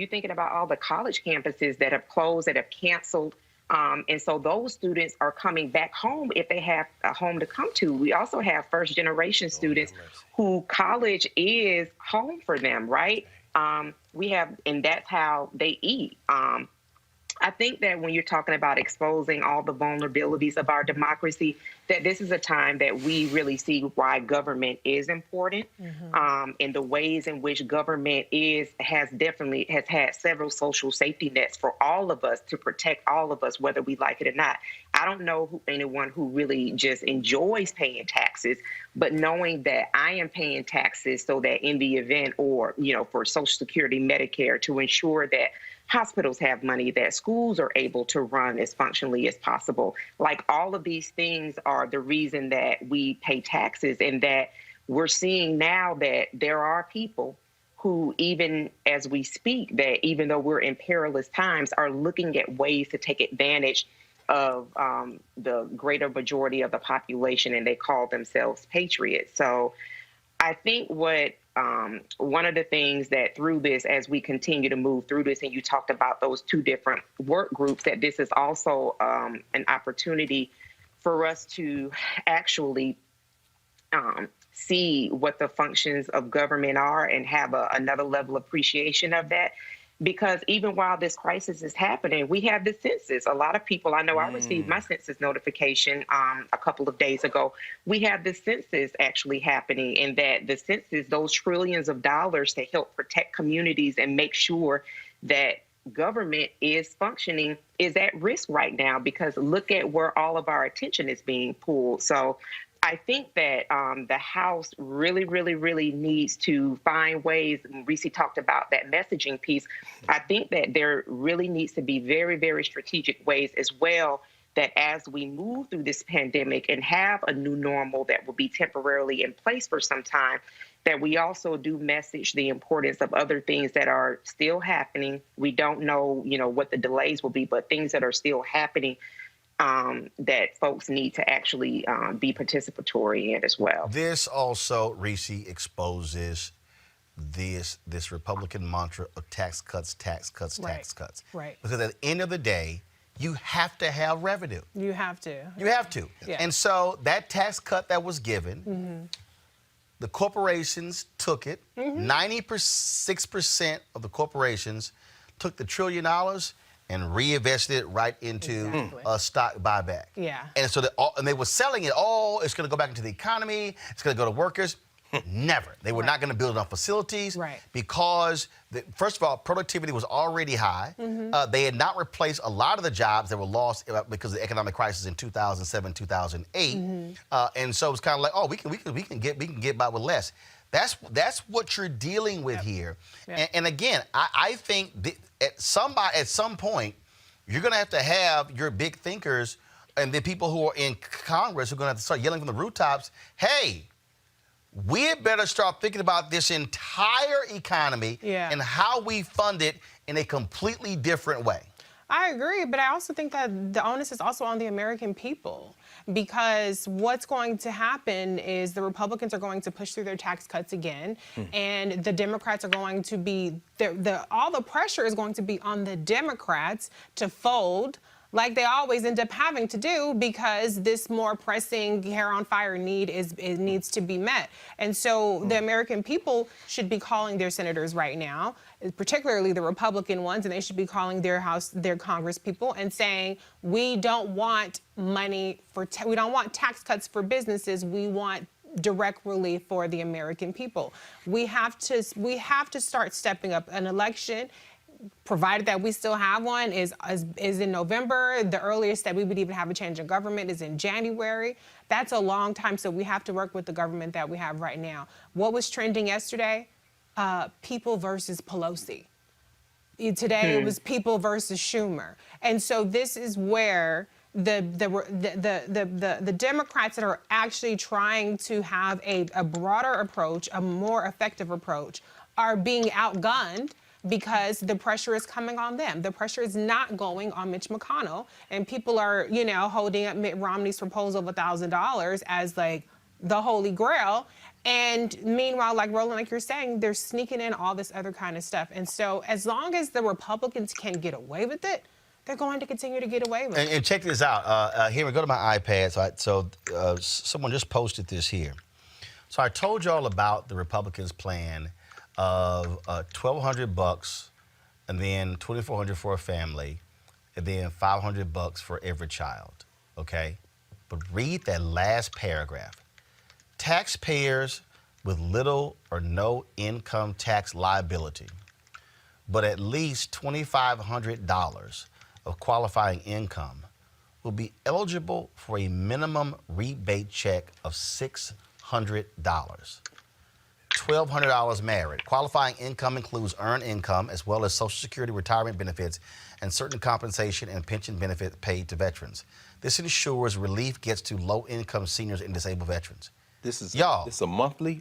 all the college campuses that have closed, that have canceled. And so those students are coming back home if they have a home to come to. We also have first generation students who college is home for them, right? And that's how they eat. I think that when you're talking about exposing all the vulnerabilities of our democracy, that this is a time that we really see why government is important, and the ways in which government has had several social safety nets for all of us to protect all of us, whether we like it or not. I don't know anyone who really just enjoys paying taxes, but knowing that I am paying taxes so that in the event, or, for Social Security, Medicare, to ensure that hospitals have money, that schools are able to run as functionally as possible. Like, all of these things are the reason that we pay taxes, and that we're seeing now that there are people who, even as we speak, that even though we're in perilous times, are looking at ways to take advantage of the greater majority of the population, and they call themselves patriots. So I think one of the things that through this, as we continue to move through this, and you talked about those 2 different work groups, that this is also an opportunity for us to actually see what the functions of government are and have another level of appreciation of that. Because even while this crisis is happening, we have the census. A lot of people, I know I received my census notification a couple of days ago. We have the census actually happening, and that the census, those trillions of dollars to help protect communities and make sure that government is functioning, is at risk right now, because look at where all of our attention is being pulled. So I think that the House really, really, really needs to find ways. Reese talked about that messaging piece. I think that there really needs to be very, very strategic ways as well that as we move through this pandemic and have a new normal that will be temporarily in place for some time, that we also do message the importance of other things that are still happening. We don't know, what the delays will be, but things that are still happening that folks need to actually be participatory in as well. This also, Reese, exposes this Republican mantra of tax cuts, tax cuts, tax cuts. Right. Because at the end of the day, you have to have revenue. You have to. You have to. Yeah. And so that tax cut that was given, the corporations took it. 96% of the corporations took the $1 trillion and reinvested it right into a stock buyback. Yeah. And so they were selling it all. It's going to go back into the economy. It's going to go to workers. Never. They were not going to build enough facilities because, first of all, productivity was already high. They had not replaced a lot of the jobs that were lost because of the economic crisis in 2007, 2008. And so it's kind of like, oh, we can get by with less. That's what you're dealing with here. And again, I think at some point, you're going to have your big thinkers and the people who are in Congress who are going to have to start yelling from the rooftops, hey, we had better start thinking about this entire economy and how we fund it in a completely different way. I agree, but I also think that the onus is also on the American people, because what's going to happen is the Republicans are going to push through their tax cuts again, and the Democrats are going to be, all the pressure is going to be on the Democrats to fold like they always end up having to do, because this more pressing hair on fire need needs to be met. And so the American people should be calling their senators right now, particularly the Republican ones, and they should be calling their Congress people and saying, we don't want money we don't want tax cuts for businesses. We want direct relief for the American people. We have to start stepping up. An election, provided that we still have one, is in November. The earliest that we would even have a change in government is in January. That's a long time, so we have to work with the government that we have right now. What was trending yesterday? People versus Pelosi. Today it was people versus Schumer. And so this is where the Democrats that are actually trying to have a broader approach, a more effective approach, are being outgunned, because the pressure is coming on them. The pressure is not going on Mitch McConnell, and people are, holding up Mitt Romney's proposal of $1,000 as like the holy grail. And meanwhile, like Roland, like you're saying, they're sneaking in all this other kind of stuff. And so as long as the Republicans can get away with it, they're going to continue to get away with it. And check this out. Here, we go to my iPad. So someone just posted this here. So I told you all about the Republicans' plan of $1,200 and then $2,400 for a family, and then $500 for every child, okay? But read that last paragraph. Taxpayers with little or no income tax liability, but at least $2,500 of qualifying income will be eligible for a minimum rebate check of $600. $1,200 married. Qualifying income includes earned income as well as Social Security retirement benefits and certain compensation and pension benefits paid to veterans. This ensures relief gets to low-income seniors and disabled veterans. This is y'all. This is a monthly.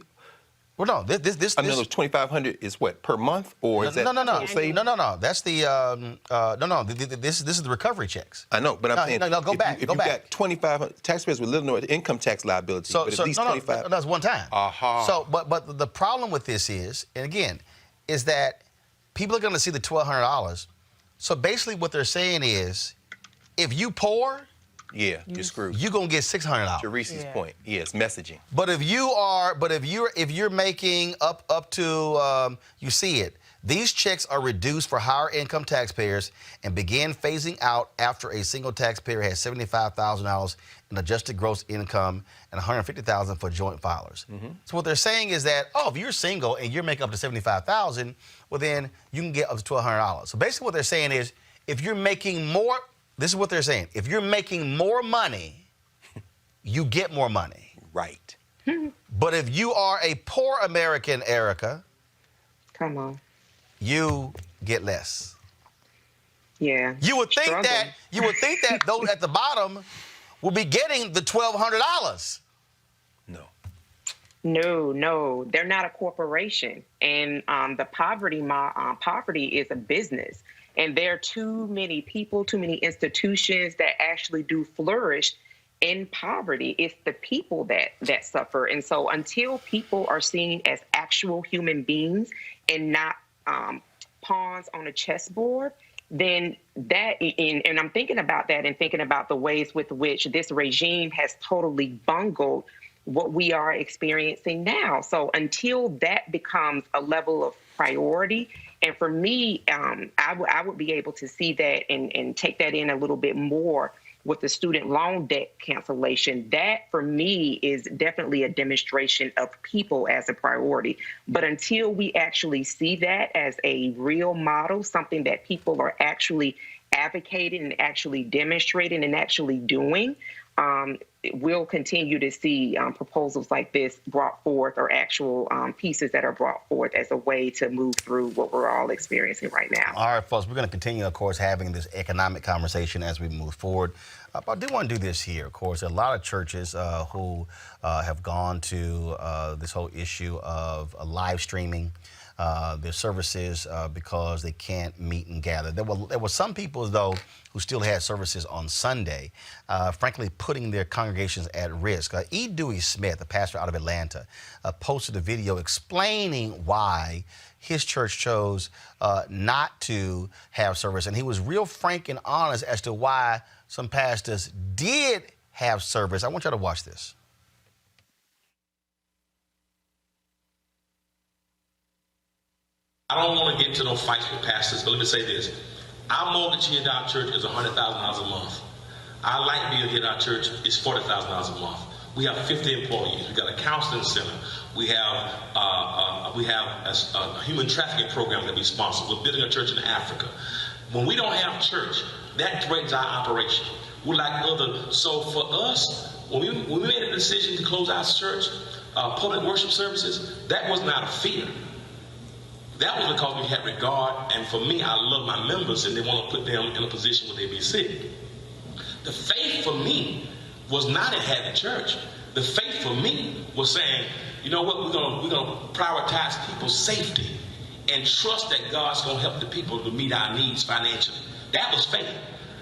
Well, no, this. I know those $2,500 is what, per month, or is that no. total That's the This is the recovery checks. I know, but I'm saying go back. If you got 2,500 taxpayers with little or income tax liability, but at least 25. That's one time. So, but the problem with this is, and again, is that people are going to see the $1,200. So basically, what they're saying is, if you poor, you're screwed. You're gonna get $600. To Reese's point, yes, messaging. But if you're making up to you see it, these checks are reduced for higher income taxpayers and begin phasing out after a single taxpayer has $75,000 in adjusted gross income and $150,000 for joint filers. So what they're saying is that, if you're single and you're making up to $75,000, well then you can get up to $1,200. So basically what they're saying is, if you're making more. This is what they're saying. If you're making more money, you get more money. Right. But if you are a poor American, Erica, come on, you get less. Yeah. You would think that those at the bottom will be getting the $1,200. No, they're not a corporation, and the poverty is a business, and there are too many people, too many institutions that actually do flourish in poverty. It's the people that suffer, and so until people are seen as actual human beings and not pawns on a chessboard, then and I'm thinking about that and thinking about the ways with which this regime has totally bungled what we are experiencing now. So until that becomes a level of priority, and for me, I would be able to see that and take that in a little bit more with the student loan debt cancellation. That, for me, is definitely a demonstration of people as a priority. But until we actually see that as a real model, something that people are actually advocating and actually demonstrating and actually doing, we'll continue to see proposals like this brought forth, or actual pieces that are brought forth as a way to move through what we're all experiencing right now. All right, folks, we're going to continue, of course, having this economic conversation as we move forward. But I do want to do this here, of course. There are a lot of churches who have gone to this whole issue of live streaming their services because they can't meet and gather. There were some people, though, who still had services on Sunday, frankly, putting their congregations at risk. E. Dewey Smith, a pastor out of Atlanta, posted a video explaining why his church chose not to have service. And he was real frank and honest as to why some pastors did have service. I want y'all to watch this. I don't want to get into no fights with pastors, but let me say this. Our mortgage here at our church is $100,000 a month. Our light bill here at our church is $40,000 a month. We have 50 employees. We got a counseling center. We have a human trafficking program that we sponsor. We're building a church in Africa. When we don't have church, that threatens our operation. We're like other. So for us, when we made a decision to close our church, public worship services, that was not a fear. That was because we had regard, and for me, I love my members, and they want to put them in a position where they be sick. The faith for me was not in having church. The faith for me was saying, you know what, we're gonna prioritize people's safety and trust that God's gonna help the people to meet our needs financially. That was faith.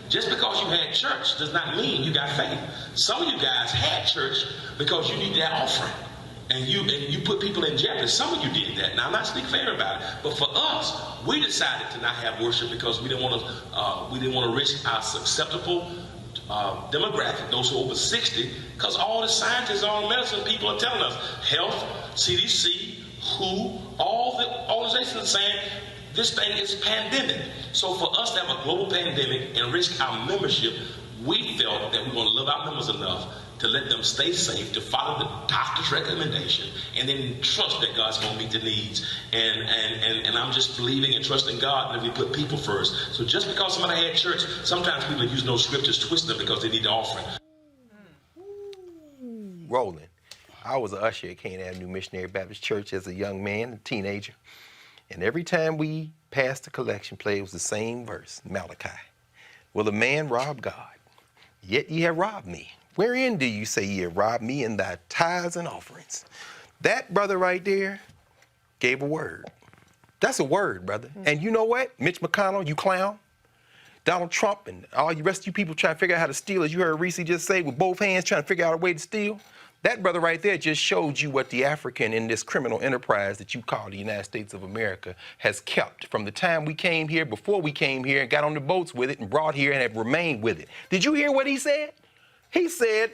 Just because you had church does not mean you got faith. Some of you guys had church because you need that offering. And you put people in jeopardy. Some of you did that. Now, I'm not speaking fair about it, but for us, we decided to not have worship because we didn't want to risk our susceptible demographic, those who are over 60, because all the scientists, all the medicine people are telling us, health, CDC, WHO, all the organizations are saying this thing is pandemic. So for us to have a global pandemic and risk our membership, we felt that we want to love our members enough to let them stay safe, to follow the doctor's recommendation, and then trust that God's going to meet the needs. And I'm just believing and trusting God that we put people first. So just because somebody had church, sometimes people use those scriptures, twist them because they need the offering. Roland, I was an usher at Canaan Avenue Missionary Baptist Church as a young man, a teenager. And every time we passed the collection plate, it was the same verse, Malachi. Will a man rob God? Yet ye have robbed me. Wherein do you say ye have robbed me? In thy tithes and offerings. That brother right there gave a word. That's a word, brother. And you know what? Mitch McConnell, you clown. Donald Trump and all you rest of you people trying to figure out how to steal, as you heard Reese just say, with both hands trying to figure out a way to steal. That brother right there just showed you what the African in this criminal enterprise that you call the United States of America has kept from the time we came here, before we came here and got on the boats with it and brought here and have remained with it. Did you hear what he said? He said,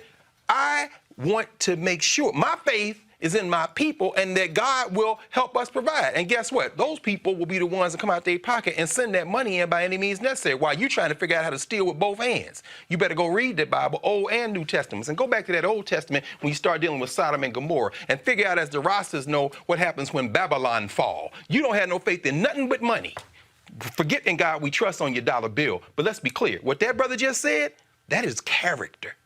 I want to make sure my faith is in my people and that God will help us provide. And guess what? Those people will be the ones that come out their pocket and send that money in by any means necessary while you're trying to figure out how to steal with both hands. You better go read the Bible, Old and New Testaments, and go back to that Old Testament when you start dealing with Sodom and Gomorrah and figure out, as the Rastas know, what happens when Babylon fall. You don't have no faith in nothing but money. Forget in God we trust on your dollar bill. But let's be clear. What that brother just said, that is character.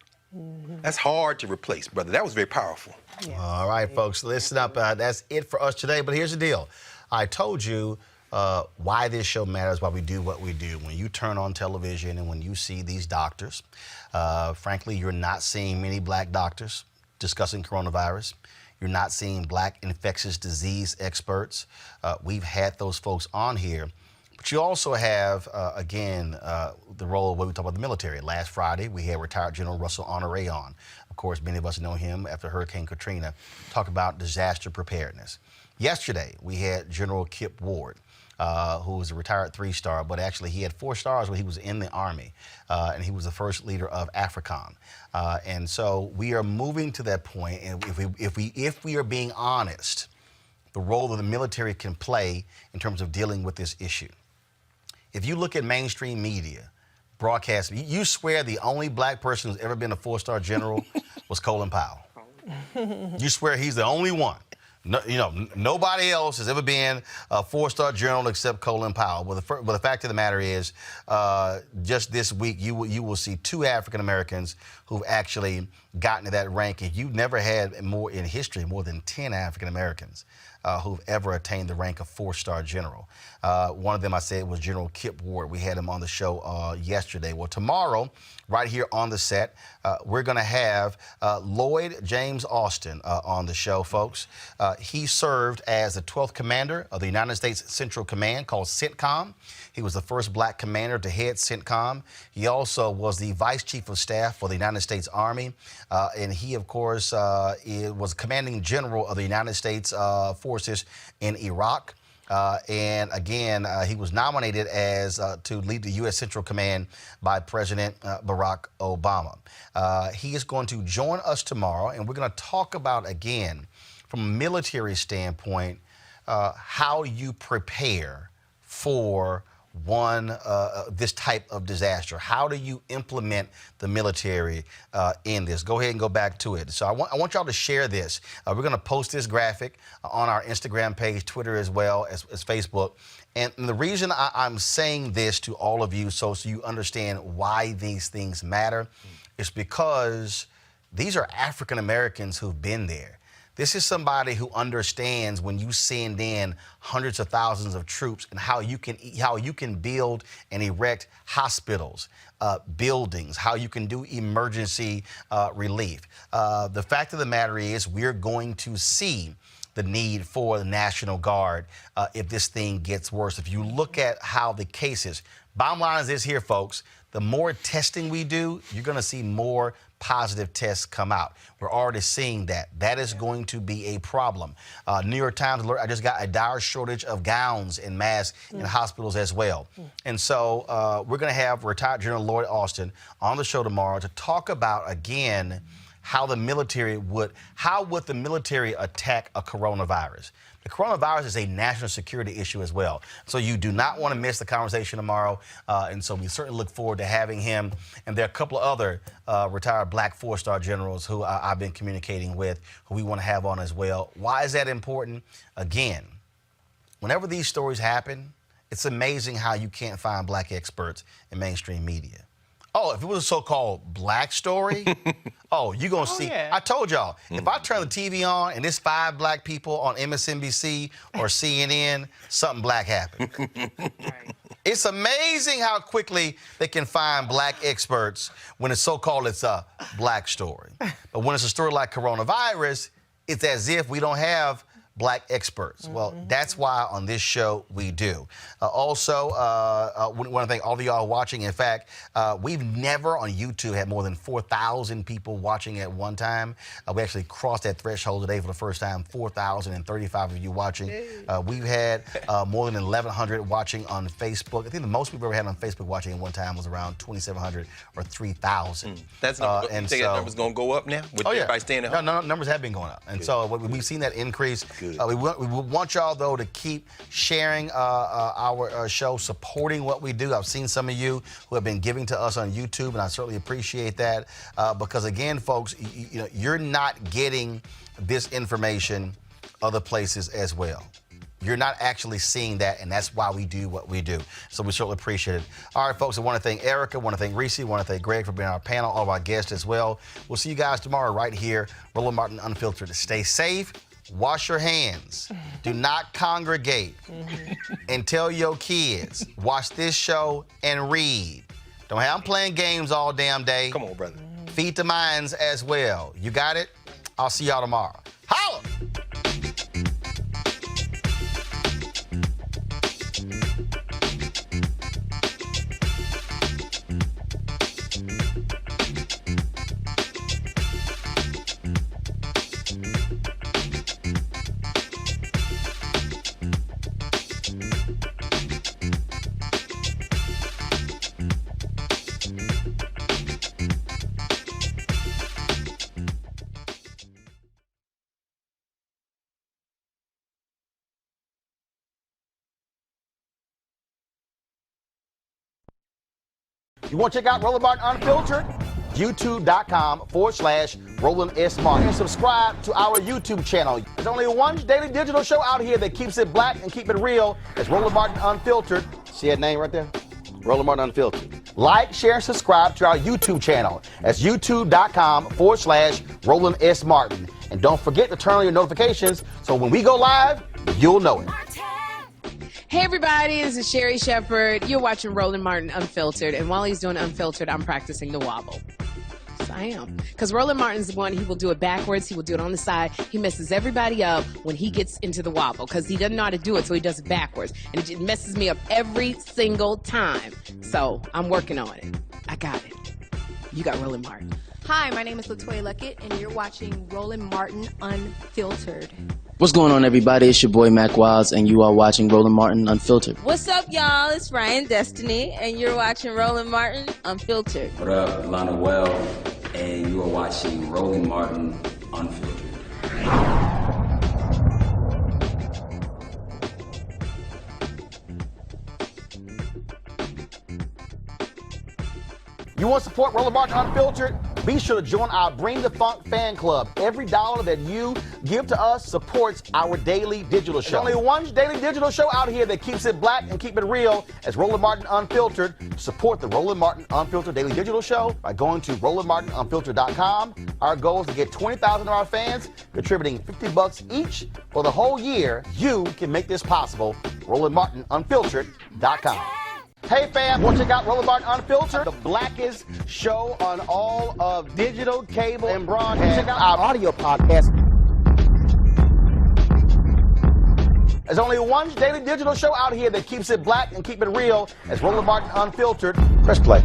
That's hard to replace, brother. That was very powerful. Yeah. All right, folks, listen up. That's it for us today. But here's the deal. I told you why this show matters, why we do what we do. When you turn on television and when you see these doctors, frankly, you're not seeing many black doctors discussing coronavirus. You're not seeing black infectious disease experts. We've had those folks on here. But you also have, again, the role of what we talk about the military. Last Friday, we had retired General Russell Honore on. Of course, many of us know him after Hurricane Katrina, talk about disaster preparedness. Yesterday, we had General Kip Ward, who was a retired 3-star, but actually he had 4 stars when he was in the Army, and he was the first leader of AFRICOM. And so we are moving to that point, and if we are being honest, the role that the military can play in terms of dealing with this issue. If you look at mainstream media, broadcast, you swear the only black person who's ever been a 4-star general was Colin Powell. You swear he's the only one. No, nobody else has ever been a 4-star general except Colin Powell. Well, the fact of the matter is, just this week, you will see 2 African Americans who've actually gotten to that rank. And you've never had more in history, more than 10 African Americans who've ever attained the rank of 4-star general. One of them, I said, was General Kip Ward. We had him on the show yesterday. Well, tomorrow, right here on the set, we're going to have Lloyd James Austin on the show, folks. He served as the 12th commander of the United States Central Command, called CENTCOM. He was the first black commander to head CENTCOM. He also was the vice chief of staff for the United States Army. And he, of course, was commanding general of the United States forces in Iraq. And again, he was nominated as to lead the U.S. Central Command by President Barack Obama. He is going to join us tomorrow, and we're going to talk about, again, from a military standpoint, how you prepare for this type of disaster. How do you implement the military in this? Go ahead and go back to it. So I want y'all to share this. We're going to post this graphic on our Instagram page, Twitter, as well as Facebook. And the reason I'm saying this to all of you, so you understand why these things matter, is because these are African Americans who've been there. This is somebody who understands when you send in hundreds of thousands of troops and how you can build and erect hospitals, buildings, how you can do emergency relief. The fact of the matter is, we're going to see the need for the National Guard if this thing gets worse. If you look at how the cases, bottom line is this here, folks, the more testing we do, you're going to see more positive tests come out. We're already seeing that. That is going to be a problem. New York Times alert, I just got a dire shortage of gowns and masks in hospitals as well. And so we're going to have retired General Lloyd Austin on the show tomorrow to talk about, again, how the military would the military attack a coronavirus. The coronavirus is a national security issue as well. So you do not want to miss the conversation tomorrow. And so we certainly look forward to having him. And there are a couple of other retired black 4-star generals who I've been communicating with, who we want to have on as well. Why is that important? Again, whenever these stories happen, it's amazing how you can't find black experts in mainstream media. Oh, if it was a so-called black story, you're going to see. Yeah. I told y'all, if I turn the TV on and there's 5 black people on MSNBC or CNN, something black happened. Right. It's amazing how quickly they can find black experts when it's so-called it's a black story. But when it's a story like coronavirus, it's as if we don't have black experts. Well, that's why on this show we do. Also, want to thank all of y'all watching. In fact, we've never on YouTube had more than 4,000 people watching at one time. We actually crossed that threshold today for the first time, 4,035 of you watching. We've had more than 1,100 watching on Facebook. I think the most people ever had on Facebook watching at one time was around 2,700 or 3,000. That's number, you think that number's going to go up now with everybody staying at home? No, numbers have been going up. And so we've seen that increase. We want y'all, though, to keep sharing our show, supporting what we do. I've seen some of you who have been giving to us on YouTube, and I certainly appreciate that because, again, folks, you're not getting this information other places as well. You're not actually seeing that, and that's why we do what we do. So we certainly appreciate it. All right, folks, I want to thank Erica, I want to thank Reese, I want to thank Greg for being on our panel, all of our guests as well. We'll see you guys tomorrow right here, Roland Martin Unfiltered. Stay safe. wash your hands, do not congregate, and tell your kids, watch this show and read. Don't have them playing games all damn day. Come on, brother. Feed the minds as well. You got it? I'll see y'all tomorrow. Holla! You want to check out Roland Martin Unfiltered? YouTube.com/Roland S. Martin. And subscribe to our YouTube channel. There's only one daily digital show out here that keeps it black and keep it real. It's Roland Martin Unfiltered. See that name right there? Roland Martin Unfiltered. Like, share, and subscribe to our YouTube channel. That's YouTube.com/Roland S. Martin. And don't forget to turn on your notifications so when we go live, you'll know it. Hey everybody, this is Sherry Shepherd. You're watching Roland Martin Unfiltered, and while he's doing Unfiltered, I'm practicing the wobble. Yes, I am. Because Roland Martin's the one, he will do it backwards, he will do it on the side. He messes everybody up when he gets into the wobble, because he doesn't know how to do it, so he does it backwards. And it just messes me up every single time. So, I'm working on it. I got it. You got Roland Martin. Hi, my name is LaToya Luckett, and you're watching Roland Martin Unfiltered. What's going on, everybody? It's your boy Mac Wiles, and you are watching Roland Martin Unfiltered. What's up, y'all? It's Ryan Destiny, and you're watching Roland Martin Unfiltered. What up, Lana Well, and you are watching Roland Martin Unfiltered. You want to support Roland Martin Unfiltered? Be sure to join our Bring the Funk fan club. Every dollar that you give to us supports our daily digital show. There's only one daily digital show out here that keeps it black and keep it real. It's Roland Martin Unfiltered. Support the Roland Martin Unfiltered daily digital show by going to RolandMartinUnfiltered.com. Our goal is to get 20,000 of our fans contributing $50 each for the whole year. You can make this possible. RolandMartinUnfiltered.com. Hey fam, want to check out Roland Martin Unfiltered? The blackest show on all of digital, cable, and broadcast. Check out our audio podcast. There's only one daily digital show out here that keeps it black and keep it real. It's Roland Martin Unfiltered. Press play.